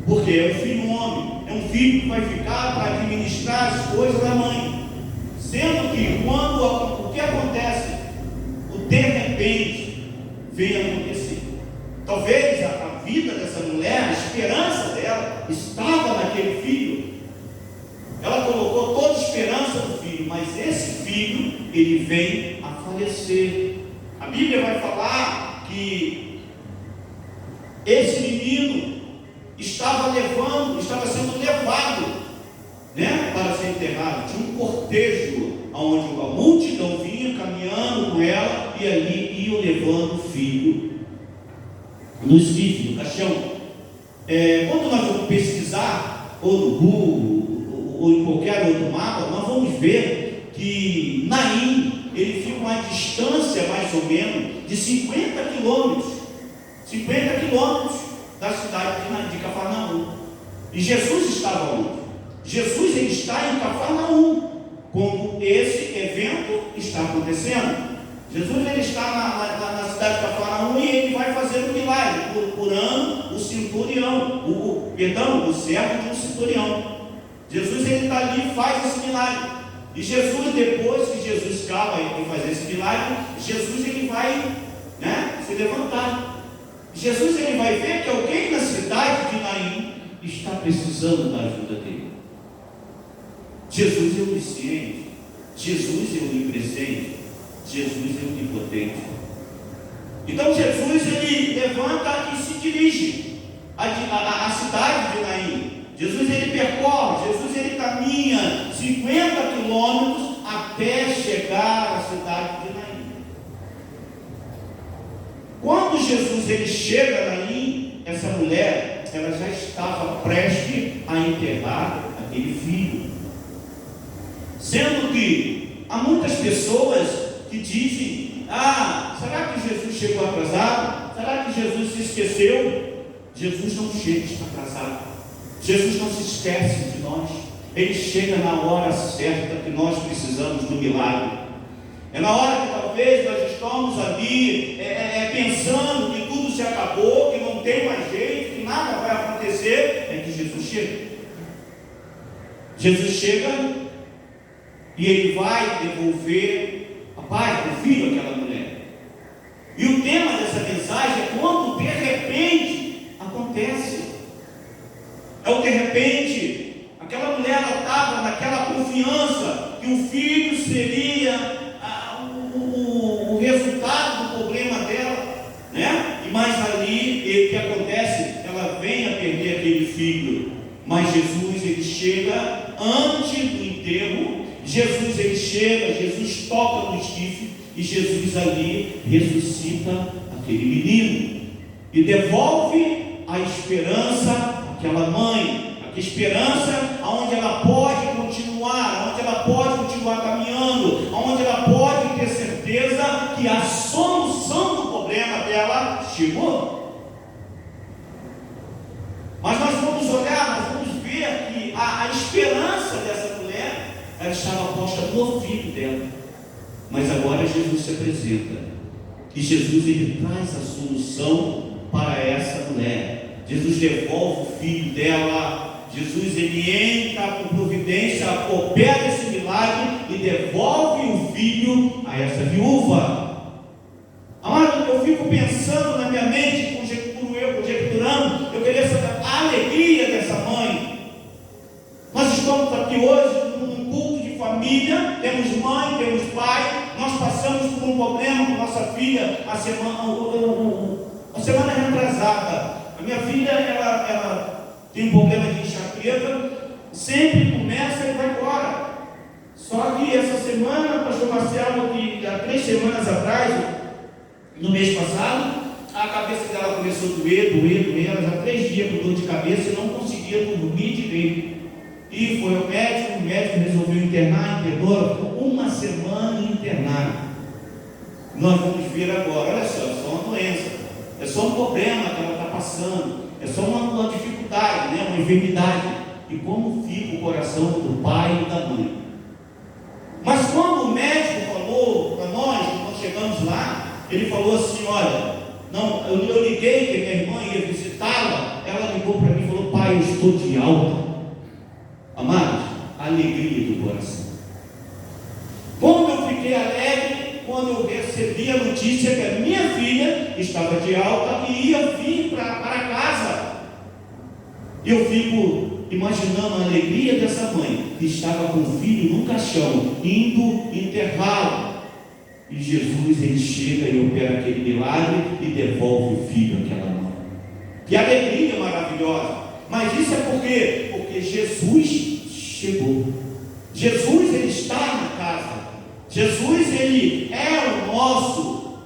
porque é um filho homem, é um filho que vai ficar para administrar as coisas da mãe. Sendo que quando o que acontece, de repente venha acontecer. Talvez a vida dessa mulher, a esperança dela estava naquele filho. Ela colocou toda a esperança no filho, mas esse filho, ele vem a falecer. A Bíblia vai falar que esse menino estava sendo levado, né, para ser enterrado. Tinha um cortejo onde a multidão vinha caminhando com ela e ali iam levando o filho no esquife, no caixão. Quando nós vamos pesquisar, ou no Google, ou em qualquer outro mapa, nós vamos ver que Naim, ele fica a uma distância mais ou menos de 50 quilômetros da cidade de Cafarnaum. E Jesus estava onde? Jesus, ele está em Cafarnaum quando esse evento está acontecendo. Jesus, ele está na cidade de Cafarnaum e ele vai fazer um milagre, curando o centurião, o servo de um centurião. Jesus, ele está ali e faz esse milagre. E Jesus, depois que Jesus acaba de fazer esse milagre, Jesus, ele vai, né, se levantar. Jesus, ele vai ver que alguém na cidade de Naim está precisando da ajuda dele. Jesus é onisciente, Jesus é onipresente, Jesus é onipotente. Então Jesus, ele levanta e se dirige à cidade de Naim. Jesus, ele percorre, Jesus, ele caminha 50 quilômetros até chegar à cidade de Naim. Quando Jesus, ele chega a Naim, essa mulher, ela já estava prestes a enterrar aquele filho. Sendo que há muitas pessoas que dizem: será que Jesus chegou atrasado? Será que Jesus se esqueceu? Jesus não chega atrasado. Jesus não se esquece de nós. Ele chega na hora certa que nós precisamos do milagre. É na hora que talvez nós estamos ali pensando que tudo se acabou, que não tem mais jeito, que nada vai acontecer, é que Jesus chega. Jesus chega e ele vai devolver a paz do filho àquela mulher. E o tema dessa mensagem é quando de repente acontece. É o de repente, aquela mulher estava naquela confiança que o filho seria o resultado do problema dela, né? E mais ali, o que acontece? Ela vem a perder aquele filho. Mas Jesus, ele chega antes do enterro. Jesus, ele chega, Jesus toca no esquife e Jesus ali ressuscita aquele menino e devolve a esperança àquela mãe, a esperança aonde ela pode continuar, onde ela pode continuar caminhando, onde ela pode ter certeza que a solução do problema dela chegou. Mas nós vamos olhar, nós vamos ver que a esperança dessa mulher, ela estava posta no filho dela. Mas agora Jesus se apresenta e Jesus, ele traz a solução para essa mulher. Jesus devolve o filho dela. Jesus, ele entra com providência, opera esse milagre e devolve o filho a essa viúva. Amado, eu fico pensando na minha mente, conjecturando, eu queria saber a alegria dessa mãe. Nós estamos aqui hoje num culto de família, temos mãe, temos pai, nós passamos por um problema com nossa filha a semana retrasada. A minha filha, ela tem um problema de enxaqueca, sempre começa e vai embora. Só que essa semana, o pastor Marcelo, que há 3 semanas atrás, no mês passado, a cabeça dela começou a doer, ela já 3 dias com dor de cabeça e não conseguia dormir direito. E foi ao médico, o médico resolveu internar, internou, ela ficou 1 semana internada. Nós vamos ver agora, olha só, é só uma doença, é só um problema que ela está passando, é só uma dificuldade, né? Uma enfermidade. E como fica o coração do pai e da mãe? Mas quando o médico falou para nós, quando nós chegamos lá, ele falou assim: olha, não, eu liguei que minha irmã ia visitá-la, ela ligou para mim e falou: pai, eu estou de alta. Amados, a alegria do coração. Como eu fiquei alegre quando quando eu recebi a notícia que a minha filha estava de alta e ia vir para casa. Eu fico imaginando a alegria dessa mãe que estava com o filho no caixão, indo enterrá-lo. E Jesus, ele chega e opera aquele milagre e devolve o filho àquela mãe. Que alegria maravilhosa! Mas isso é por quê? Porque Jesus chegou. Jesus, ele está na casa. Jesus, ele é o nosso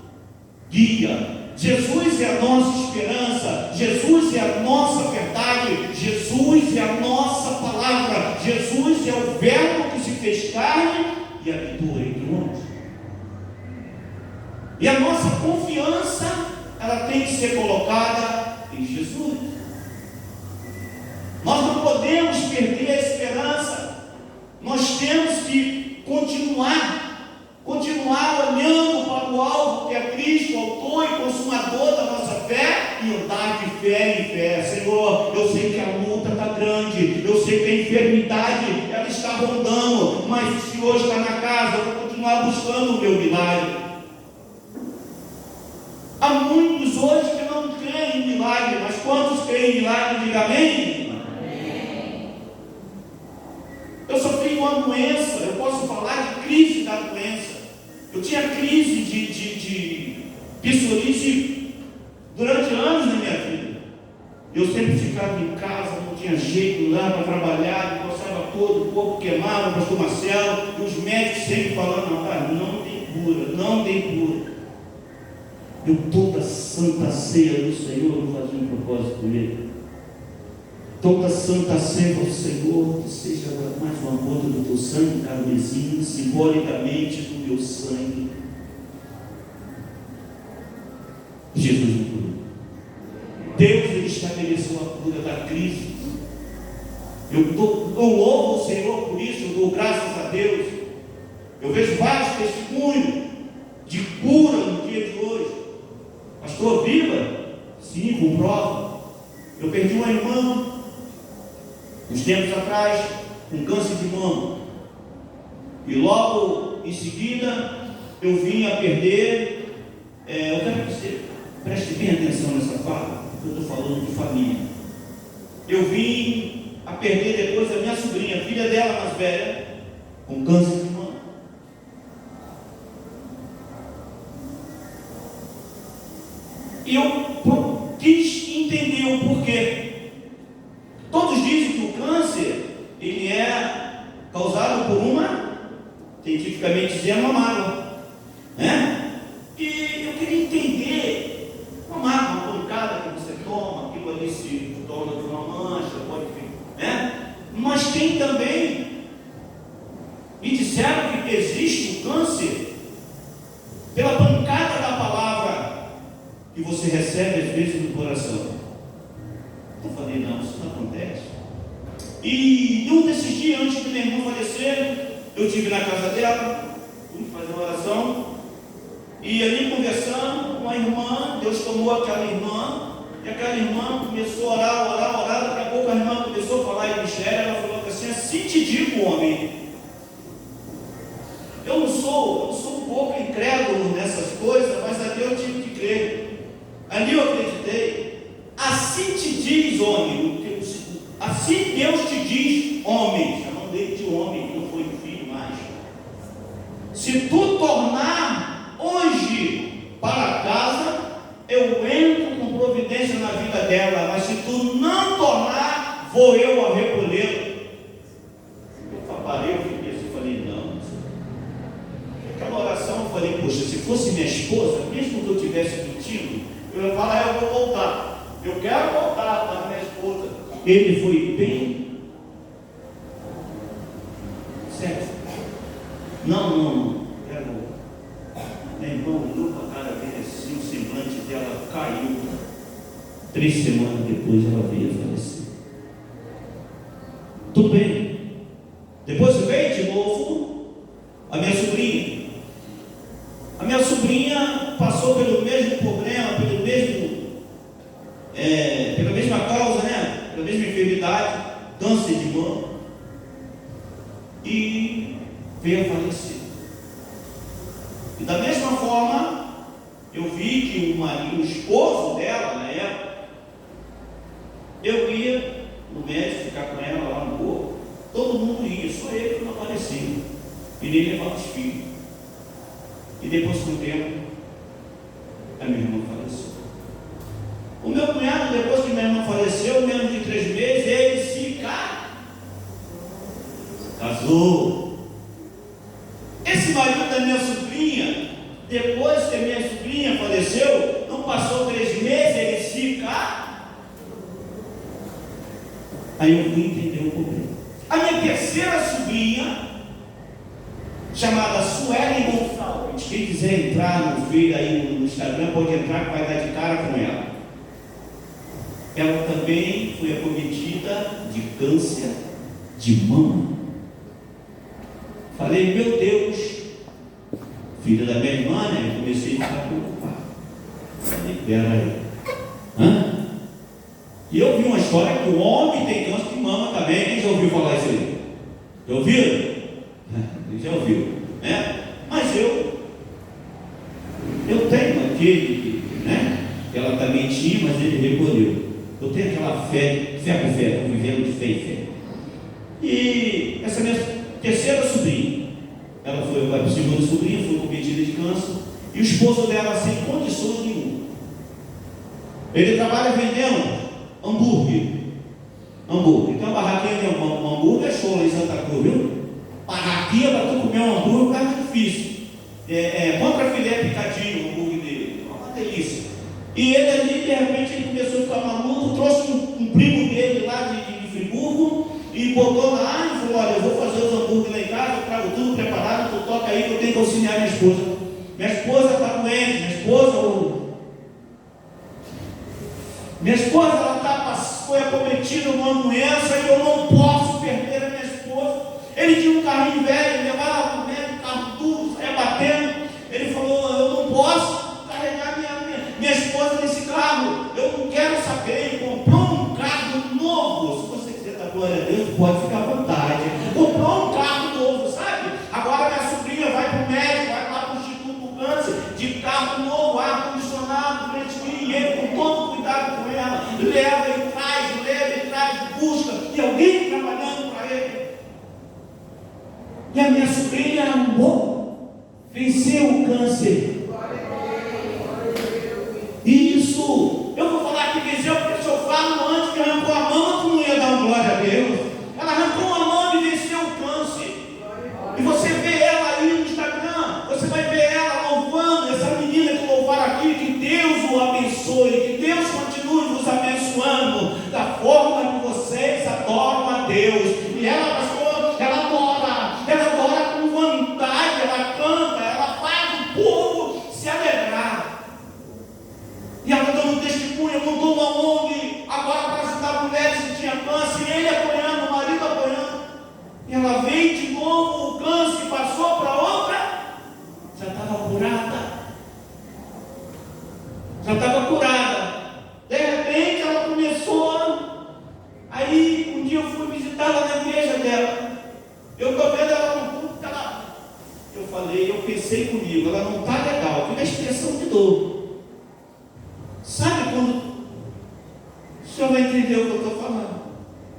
guia. Jesus é a nossa esperança. Jesus é a nossa verdade. Jesus é a nossa palavra. Jesus é o verbo que se fez carne e habitou entre nós. E a nossa confiança, ela tem que ser colocada em Jesus. Nós não podemos perder a esperança. Nós temos que continuar olhando para o alvo que é Cristo, autor e consumador da nossa fé, e andar de fé em fé. Senhor, eu sei que a luta está grande, eu sei que a enfermidade ela está rondando, mas o Senhor está na casa, eu vou continuar buscando o meu milagre. Há muitos hoje que não creem em milagre, mas quantos creem em milagre? Diga amém. Eu sofri uma doença, eu posso falar de crise da doença. Eu tinha crise de psoríase durante anos na minha vida. Eu sempre ficava em casa, não tinha jeito lá para trabalhar, coçava todo, o corpo queimava, o pastor Marcelo, e os médicos sempre falando, não tem cura, não tem cura. Eu toda santa ceia do Senhor, eu fazia um propósito com ele. Toda santa ceia do Senhor, que seja mais uma gota do teu sangue carmesim, simbolicamente do meu sangue. Jesus me curou. Deus, ele estabeleceu a cura da crise. Eu louvo o Senhor por isso, eu dou graças a Deus. Eu vejo vários testemunhos de cura no dia de hoje. Pastor, viva? Sim, com prova. Eu perdi uma irmã uns tempos atrás, com câncer de mama. E logo em seguida, eu vim a perder. Eu quero que você preste bem atenção nessa fala, porque eu estou falando de família. Eu vim a perder depois a minha sobrinha, filha dela mais velha, com câncer de mama. E eu quis entender o porquê. Todos dizem que o câncer, ele é causado por cientificamente dizendo, uma mágoa, né? E eu queria entender, uma mágoa, uma pancada que você toma, aquilo ali se torna de uma mancha, pode vir, né? Mas tem também, me disseram que existe o câncer pela pancada da palavra que você recebe às vezes no coração. Eu falei, não, isso não acontece. E um desses dias, antes de minha irmã falecer, eu estive na casa dela, fui fazer uma oração, e ali conversando com a irmã, Deus tomou aquela irmã, e aquela irmã começou a orar, daqui a pouco a irmã começou a falar em mistério, ela falou assim te digo, homem, eu não sou um pouco incrédulo nessas coisas, mas ali eu tive que crer, ali eu acreditei. Assim te diz, homem, assim Deus te diz, homem, chamando ele de homem, que não foi de filho mais. Se tu tornar hoje para casa, eu entro com providência na vida dela, mas se tu não tornar, vou eu a recolhê-lo. Eu parei, eu fiquei assim, falei, não. Aquela oração, eu falei, poxa, se fosse minha esposa, mesmo que eu estivesse mentindo, eu ia falar, eu vou voltar. Eu quero voltar para minha esposa. Ele foi bem sério. Não, quero voltar. Meu irmão olhou para a cara dele assim, o semblante dela caiu. 3 semanas depois ela veio a falecer. Tudo bem. Depois veio de novo a minha sobrinha. A minha sobrinha passou pelo mesmo problema, pela mesma causa, né? Pela mesma enfermidade, câncer de mama, e veio a falecer. E da mesma vi que o esposo dela, na época, eu ia no médico ficar com ela lá no corpo, todo mundo ia, só ele que não aparecia, e nem levava os filhos. E depois de um tempo, a minha irmã faleceu. O meu cunhado, depois que minha irmã faleceu, menos de 3 meses, ele se casou. Esse marido da minha sobrinha, depois que a minha sobrinha faleceu, não passou 3 meses, ele se casou. Aí eu fui entender o problema. A minha terceira sobrinha, chamada Suelen Gonçalves, quem quiser entrar no vídeo aí no Instagram, pode entrar que vai dar de cara com ela. Ela também foi acometida de câncer de mama. Falei, meu Deus, filha da minha irmã, né? Eu comecei a ficar preocupado. Falei, peraí. E eu vi uma história que o homem tem câncer de mama também. Quem já ouviu falar isso aí? Já ouviram? Já ouviu, né? Mas eu tenho aquele, né? Ela também tinha, mas ele recolheu. Eu tenho aquela fé por fé, estou vivendo de fé em fé. E essa minha terceira sobrinha, ela foi a segunda sobrinha, foi cometida de câncer, e o esposo dela sem condições nenhuma. Ele trabalha vendendo hambúrguer. Tem uma barraquinha de hambúrguer, é show lá em Santa Cruz, viu? Barraquinha para tu comer um hambúrguer é difícil. Contra filé picadinho, o hambúrguer dele. É uma delícia. E ele ali, de repente, ele começou a ficar maluco, trouxe um primo dele lá de Friburgo e botou lá e falou, olha, eu vou fazer os hambúrgueres lá em casa, eu trago tudo preparado, tu toca aí que eu tenho que auxiliar minha esposa. Minha esposa está doente, minha esposa ela foi acometida numa doença e eu não posso perder a minha esposa. Ele tinha um carrinho velho, ele levava para o médico, carro duro, saia batendo. Ele falou, eu não posso carregar minha esposa nesse carro, eu não quero saber. Ele comprou um carro novo. Se você quiser dar glória a Deus, pode ficar à vontade. Comprou um carro novo, sabe? Agora minha sobrinha vai para o médico, vai lá para o Instituto do Câncer, de carro novo, ar-condicionado, e ele com todo cuidado com ela, leva e traz, busca, e alguém trabalhando para ele. E a minha sobrinha venceu o câncer. Isso, eu vou falar que venceu, porque se eu falo antes que arrancou a mama, tu não ia dar uma glória a Deus. Ela arrancou uma mama e venceu o câncer. E você vê ela aí no Instagram, você vai ver ela louvando, essa menina que louvaram aqui, que Deus o abençoe, que Deus continue nos abençoando, da forma que vocês adoram a Deus. E ela, pastor, ela adora com vontade, ela canta, ela faz o povo se alegrar. E ela dando testemunho, montou uma ONG, agora para ajudar mulheres que tinham câncer, ele apoiando, o marido apoiando. E ela veio de novo, o câncer passou para outra, já estava curada. De repente ela começou. Aí um dia eu fui visitá-la na igreja dela. Eu estou vendo ela no culto, eu pensei comigo, ela não está legal, fica a expressão de dor. Sabe quando o senhor vai entender o que eu estou falando?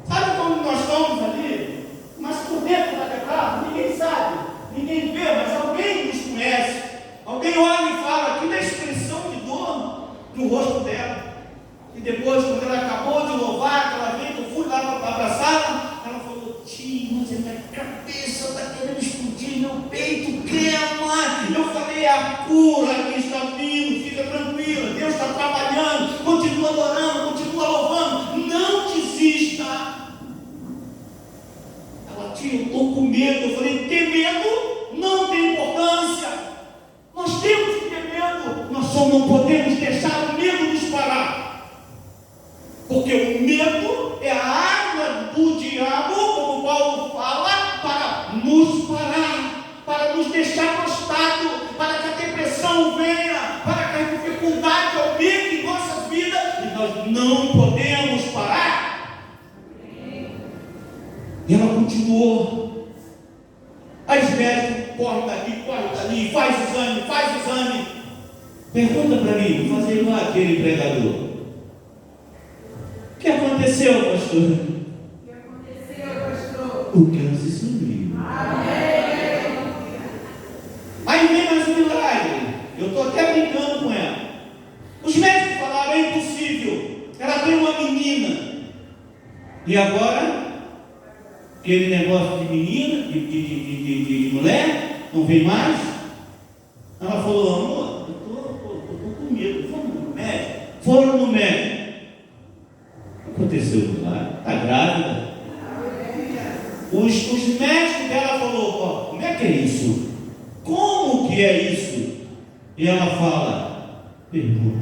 Sabe quando nós estamos ali, mas por dentro da quebrada, ninguém sabe, ninguém vê, mas alguém nos conhece. Alguém olha e fala aqui na expressão de dor no rosto dela. E depois, quando ela acabou de louvar, aquela vez eu fui lá para abraçá-la, ela falou, tio, mas a minha cabeça está querendo explodir, meu peito queima. Eu falei, a cura que está vindo, fica tranquila, Deus está trabalhando, continua adorando, continua louvando, não desista. Ela, tio, eu estou com medo. Eu falei, ter medo não tem importância. Nós temos que ter medo. Nós só não podemos deixar o medo nos parar. Porque o medo é a arma do diabo, como Paulo fala, para nos parar, para nos deixar prostrado, para que a depressão venha, para que a dificuldade aumente em nossas vidas. E nós não podemos parar. E ela continuou. Aí os médicos correm daqui, correm dali, faz exame. Pergunta para mim, vou fazer igual aquele pregador. O que aconteceu, pastor? O câncer sumiu. Aí vem mais um milagre. Eu estou até brincando com ela. Os médicos falaram, é impossível. Ela tem uma menina. E agora, aquele negócio de menina, de mulher, não vem mais. Ela falou, amor, eu estou com medo. Vamos no médico. Foram no médico. Aconteceu lá, está grávida. Os médicos dela falaram, ó, como é que é isso? Como que é isso? E ela fala, pergunta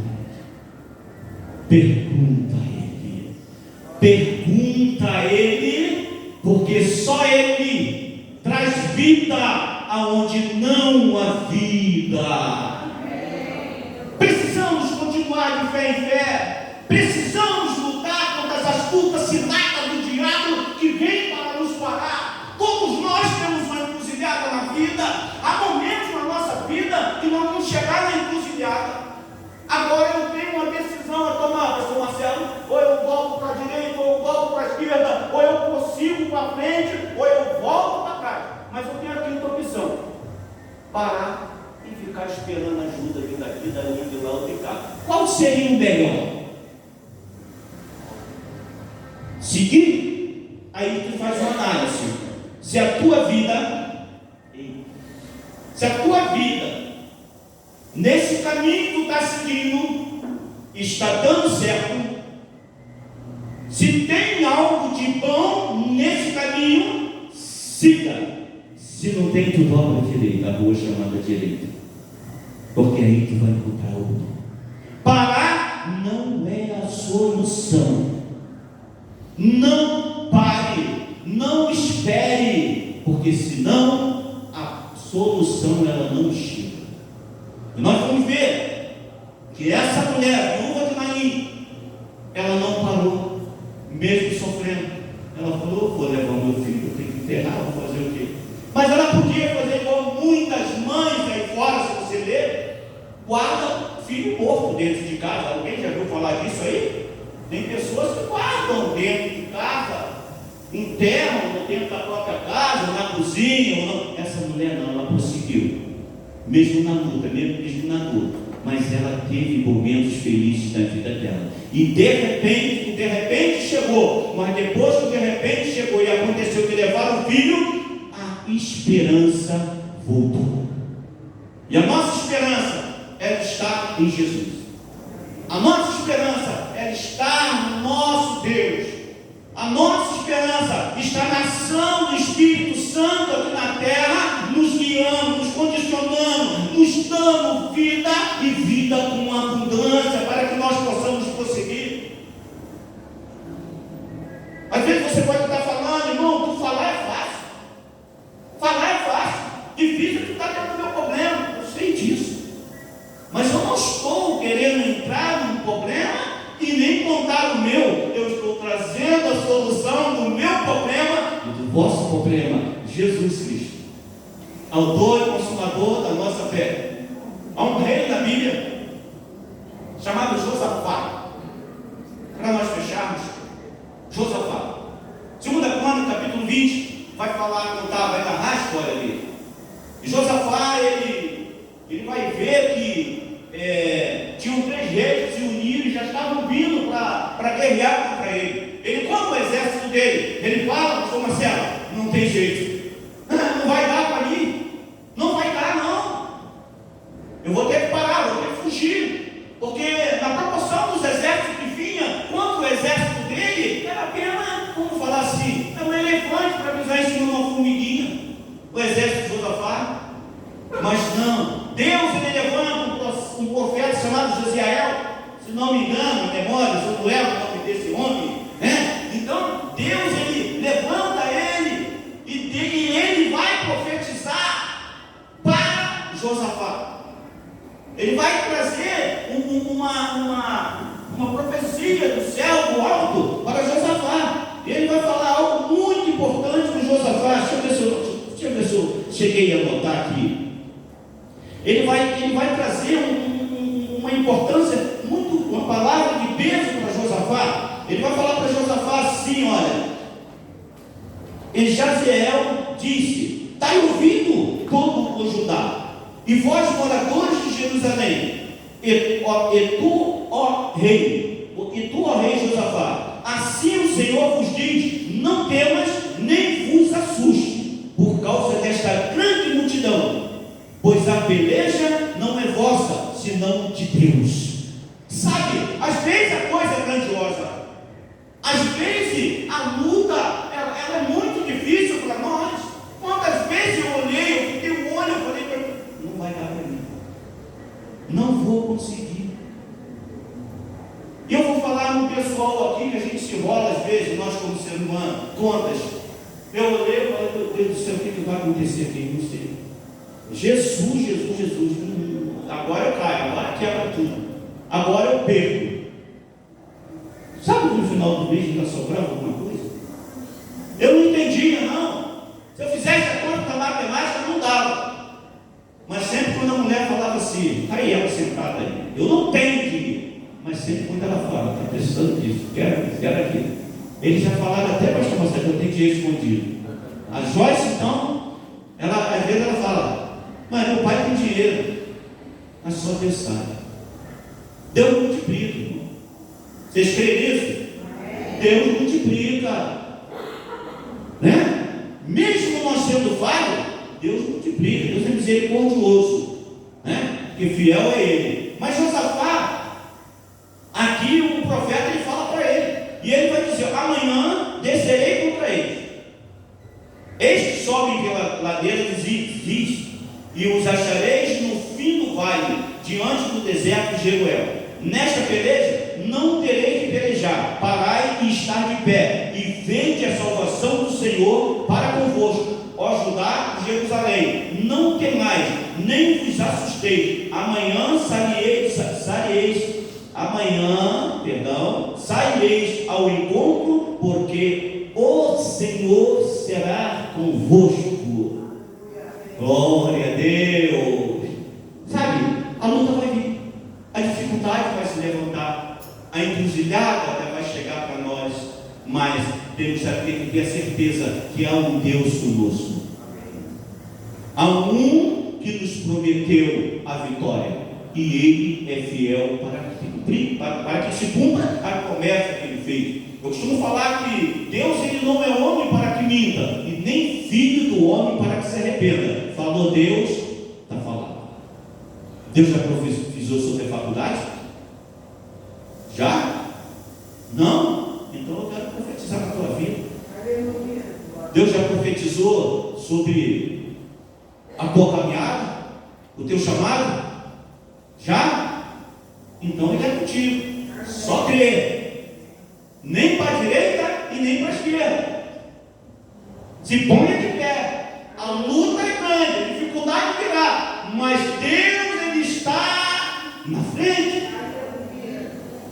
a ele, porque só ele traz vida aonde não há vida. Precisamos continuar de fé em fé, precisamos lutar contra as astutas ciladas do diabo que vem para nos parar. Todos nós temos uma encruzilhada na vida. Há momentos na nossa vida que nós vamos chegar na encruzilhada. Agora eu tenho uma decisão a tomar, pastor Marcelo. Ou eu volto para a direita, ou eu volto para a esquerda, ou eu prossigo para frente, ou eu volto para trás. Mas eu tenho aqui outra opção: parar e ficar esperando a ajuda vir daqui, dali, de lá ou de cá. Qual seria o melhor? Seguir? Aí tu faz uma análise. Se a tua vida nesse caminho que tu está seguindo está dando certo, se tem algo de bom nesse caminho, siga. Se não tem, tu dobra a direita, a rua chamada direita, porque aí tu vai encontrar outro. Parar não é a solução. Não pare, não espere, porque senão a solução ela não chega. E nós vamos ver que essa mulher, viúva de Naim, ela não parou, mesmo sofrendo. Ela falou, vou levar o meu filho, eu tenho que enterrar, vou fazer o quê? Mas ela podia fazer igual muitas mães aí fora, se você ler, guarda filho morto dentro de casa. Alguém já viu falar disso aí? Tem pessoas que guardam dentro de casa, enterram dentro da própria casa, ou na cozinha, ou não. Essa mulher não, ela prosseguiu, mesmo na luta, mesmo na luta, mas ela teve momentos felizes na vida dela. E de repente chegou, mas depois que o de repente chegou e aconteceu que levaram o filho, a esperança voltou. E a nossa esperança ela está em Jesus. A nossa esperança ela está no nosso Deus. A nossa esperança está na ação do Espírito Santo aqui na terra, nos guiando, nos condicionando, nos dando vida e vida com abundância para que nós possamos prosseguir. Às vezes você pode estar falando, irmão, tu falar é fácil. Falar é fácil. Difícil é tu estar dentro do meu problema. Eu sei disso. Mas eu não estou querendo entrar num problema e nem contar o meu. Eu estou trazendo a solução do meu problema e do vosso problema, Jesus Cristo, autor e consumador da nossa fé. Há um rei na Bíblia chamado Josafá. Para nós fecharmos, Josafá, 2 Crônicas, capítulo 20, vai falar, vai narrar a história dele. E Josafá, ele vai ver que tinham 3 reis que se uniram e já estavam vindo para guerrear contra ele. Ele conta o exército dele. Ele fala, pastor Marcelo, não tem jeito. Não vai dar para mim. Não vai dar, não. Eu vou ter que parar, vou ter que fugir. Porque na proporção dos exércitos que vinha, quanto o exército dele, era apenas, vamos falar assim, é um elefante para pisar em cima de uma formiguinha. O exército de Josafá. Mas não. Deus ele levanta um profeta chamado Josiel, se não me engano, a memória, se eu não lembro o nome desse homem, né? Então Deus ele levanta ele e ele vai profetizar para Josafá. Ele vai trazer uma profecia do céu, do alto, para Josafá. Ele vai falar algo muito importante para Josafá. Deixa eu ver se eu cheguei a anotar aqui. Ele vai trazer uma palavra de bênção para Josafá. Ele vai falar para Josafá assim: olha, e Jaziel disse: dai ouvido todo o Judá, e vós moradores de Jerusalém, e tu, ó rei Josafá, assim o Senhor vos diz: não temas, nem vos assuste, por causa desta grande multidão, pois a peleja não é vossa, senão de Deus. Sabe, às vezes a coisa é grandiosa, às vezes a luta ela é muito difícil para nós. Quantas vezes eu olhei, eu fiquei o olho, eu falei para mim: não vai dar para mim, não vou conseguir. E eu vou falar no pessoal aqui, que a gente se enrola às vezes, nós como ser humano, contas. Eu olhei e falei: meu Deus do céu, o que vai acontecer aqui? Não sei. Jesus. Agora eu caio, agora quebra tudo, agora eu perco. Sabe que no final do mês ainda sobrava alguma coisa? Eu não entendia, não. Se eu fizesse a conta da matemática, não dava. Mas sempre quando a mulher falava assim, aí ela sentada aí, eu não tenho dinheiro. Mas sempre quando ela fala: está precisando disso, quero aquilo. Ele já falaram até para chamar, que eu tenho dinheiro escondido. A Joyce, então, às vezes ela fala: mas meu pai tem dinheiro. Mas só Deus sabe. Deus multiplica, irmão. Vocês creem nisso? Deus multiplica, né? Mesmo nós sendo falhos, Deus multiplica. Deus é misericordioso, né? Porque fiel é Ele. Mas Josafá, aqui o profeta, ele fala para ele, e ele vai dizer: amanhã descerei contra eles. Estes sobem pela ladeira de Ziz, e os achareis no fim do vale, diante do deserto de Jeruel. Nesta peleja não terei que pelejar, parai e estar de pé, e vede a salvação do Senhor para convosco, ó Judá e Jerusalém. Não temais, nem vos assusteis. Amanhã saireis ao encontro, porque o Senhor será convosco. Glória a Deus. Sabe, a luta vai vir, a dificuldade vai se levantar, a encruzilhada vai chegar para nós, mas temos que ter a certeza que há um Deus conosco, há um que nos prometeu a vitória, e Ele é fiel para que se cumpra a promessa que Ele fez. Eu costumo falar que Deus, Ele não é homem para que minta, e nem filho do homem para que se arrependa. Falou Deus, está falado. Deus já profetizou sobre a faculdade? Já? Não? Então eu quero profetizar na tua vida. Deus já profetizou sobre a tua caminhada, o teu chamado? Já? Então Ele é contigo. Só crer. Nem para a direita e nem para a esquerda. Se ponha de pé. A luta é grande, a dificuldade virá, mas Deus, Ele está na frente.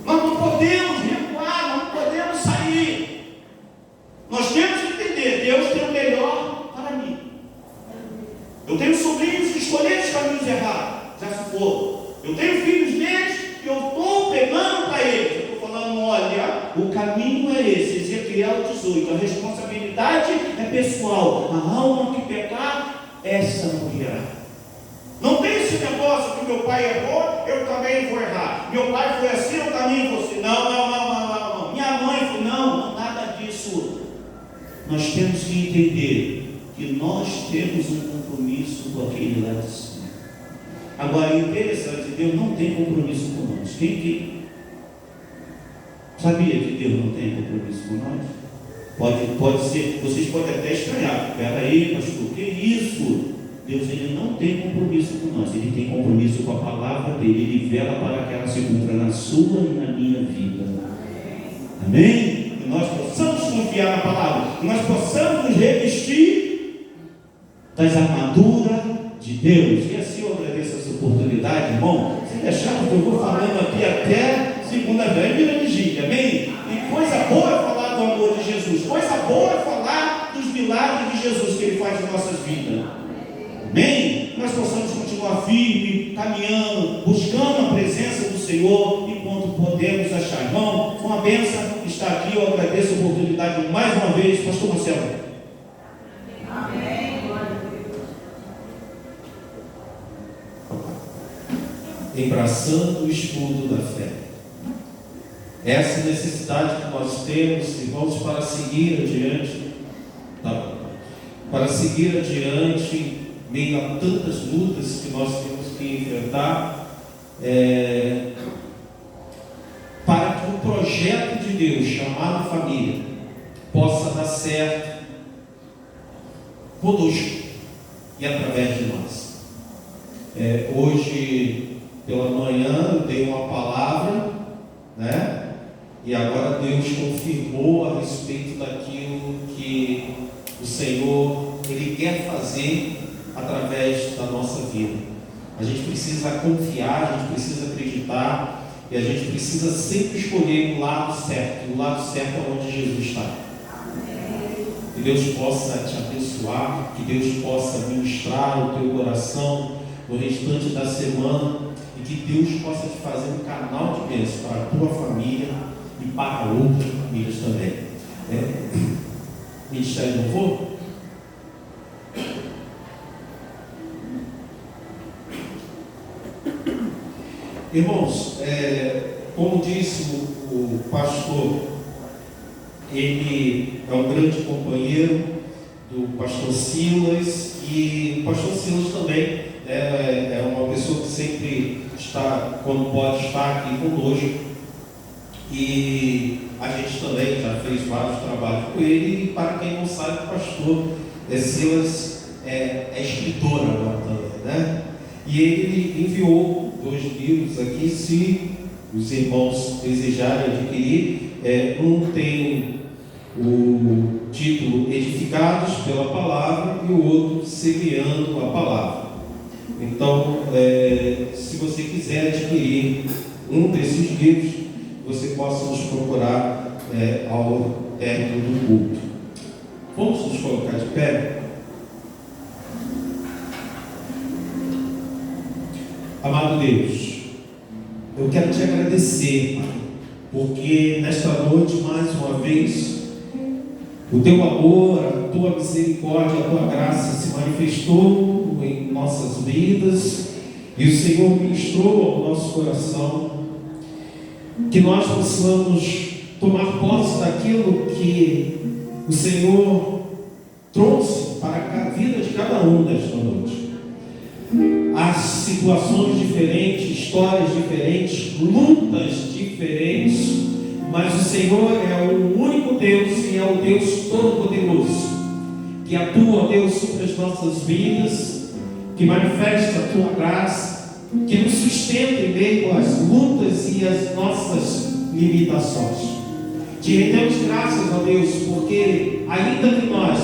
Nós não podemos recuar, nós não podemos sair. Nós temos que entender: Deus tem o melhor para mim. Eu tenho sobrinhos que escolheram os caminhos errados, já se foram. Eu tenho filhos neles que eu estou pegando para eles. Eu estou falando: olha, o caminho é esse. Ezequiel 18, a responsabilidade é pessoal. A alma que pecar, essa morrerá. Não tem esse negócio que meu pai errou, eu também vou errar. Meu pai foi assim, eu também vou assim. Não. Minha mãe foi, não, nada disso. Nós temos que entender que nós temos um compromisso com aquele lá de cima. Agora, é interessante, Deus não tem compromisso conosco. Quem sabia que Deus não tem compromisso com nós? Pode ser, vocês podem até estranhar. Espera aí, pastor, que isso? Deus, Ele não tem compromisso com nós. Ele tem compromisso com a palavra dele. Ele vela para que ela se cumpra na sua e na minha vida. Amém? Que nós possamos confiar na palavra, que nós possamos nos revestir das armaduras de Deus. E assim eu agradeço essa oportunidade, irmão. Se deixar, eu vou falando aqui até segunda-feira, vira vigília, amém? E coisa boa é falar do amor de Jesus, coisa boa é falar dos milagres de Jesus que Ele faz em nossas vidas, amém? Nós possamos continuar firme, caminhando, buscando a presença do Senhor enquanto podemos achar. Irmão, foi uma bênção estar aqui. Eu agradeço a oportunidade mais uma vez, pastor Marcelo. Amém. Glória a Deus. Embraçando o escudo da fé. Essa necessidade que nós temos, irmãos, para seguir adiante, para seguir adiante, meio a tantas lutas que nós temos que enfrentar, para que o projeto de Deus, chamado família, possa dar certo conosco e através de nós. Hoje, pela manhã, eu dei uma palavra, né? E agora Deus confirmou a respeito daquilo que o Senhor Ele quer fazer através da nossa vida. A gente precisa confiar, a gente precisa acreditar e a gente precisa sempre escolher o lado certo. E o lado certo é onde Jesus está. Que Deus possa te abençoar, que Deus possa ministrar o teu coração no restante da semana e que Deus possa te fazer um canal de bênção para a tua família e para outras famílias também. Ministério de Louvor? Irmãos, como disse o pastor, ele é um grande companheiro do pastor Silas, e o pastor Silas também é uma pessoa que sempre está, quando pode estar aqui conosco. E a gente também já fez vários trabalhos com ele. E para quem não sabe, o pastor Silas é escritor agora também, né? E ele enviou 2 livros aqui, se os irmãos desejarem adquirir. Um tem o título Edificados pela Palavra e o outro Semeando a Palavra. Então, se você quiser adquirir um desses livros, você possa nos procurar ao término do culto. Vamos nos colocar de pé? Amado Deus, eu quero te agradecer, Pai, porque nesta noite, mais uma vez, o teu amor, a tua misericórdia, a tua graça se manifestou em nossas vidas e o Senhor ministrou ao nosso coração. Que nós possamos tomar posse daquilo que o Senhor trouxe para a vida de cada um nesta noite. As situações diferentes, histórias diferentes, lutas diferentes, mas o Senhor é o único Deus e é o Deus Todo-Poderoso, que atua, Deus, sobre as nossas vidas, que manifesta a tua graça, que nos sustenta em meio às lutas e às nossas limitações. Te rendemos graças a Deus, porque ainda que nós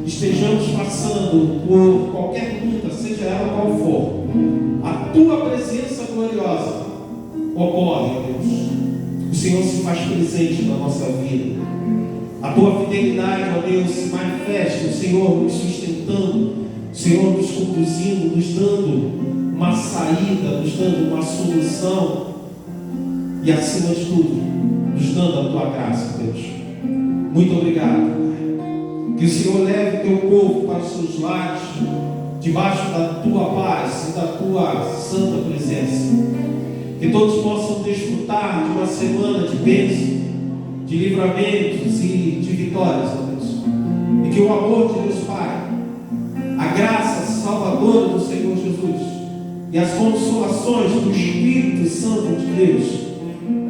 estejamos passando por qualquer luta, seja ela qual for, a tua presença gloriosa ocorre, ó Deus. O Senhor se faz presente na nossa vida. A tua fidelidade, ó Deus, se manifesta, o Senhor nos sustentando, o Senhor nos conduzindo, nos dando uma saída, nos dando uma solução e, acima de tudo, nos dando a tua graça, Deus. Muito obrigado, Pai. Que o Senhor leve o teu povo para os seus lares, debaixo da tua paz e da tua santa presença. Que todos possam desfrutar de uma semana de bênção, de livramentos e de vitórias, ó Deus. E que o amor de Deus Pai, a graça salvadora do Senhor Jesus e as consolações do Espírito Santo de Deus,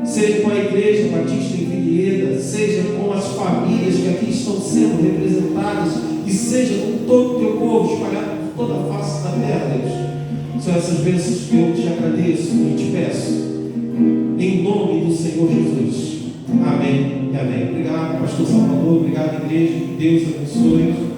seja com a Igreja Batista em Vilheda, seja com as famílias que aqui estão sendo representadas, e seja com todo o teu povo espalhado por toda a face da terra, Deus. São essas bênçãos que eu te agradeço e te peço, em nome do Senhor Jesus. Amém e amém. Obrigado, pastor Salvador. Obrigado, igreja. Que Deus abençoe.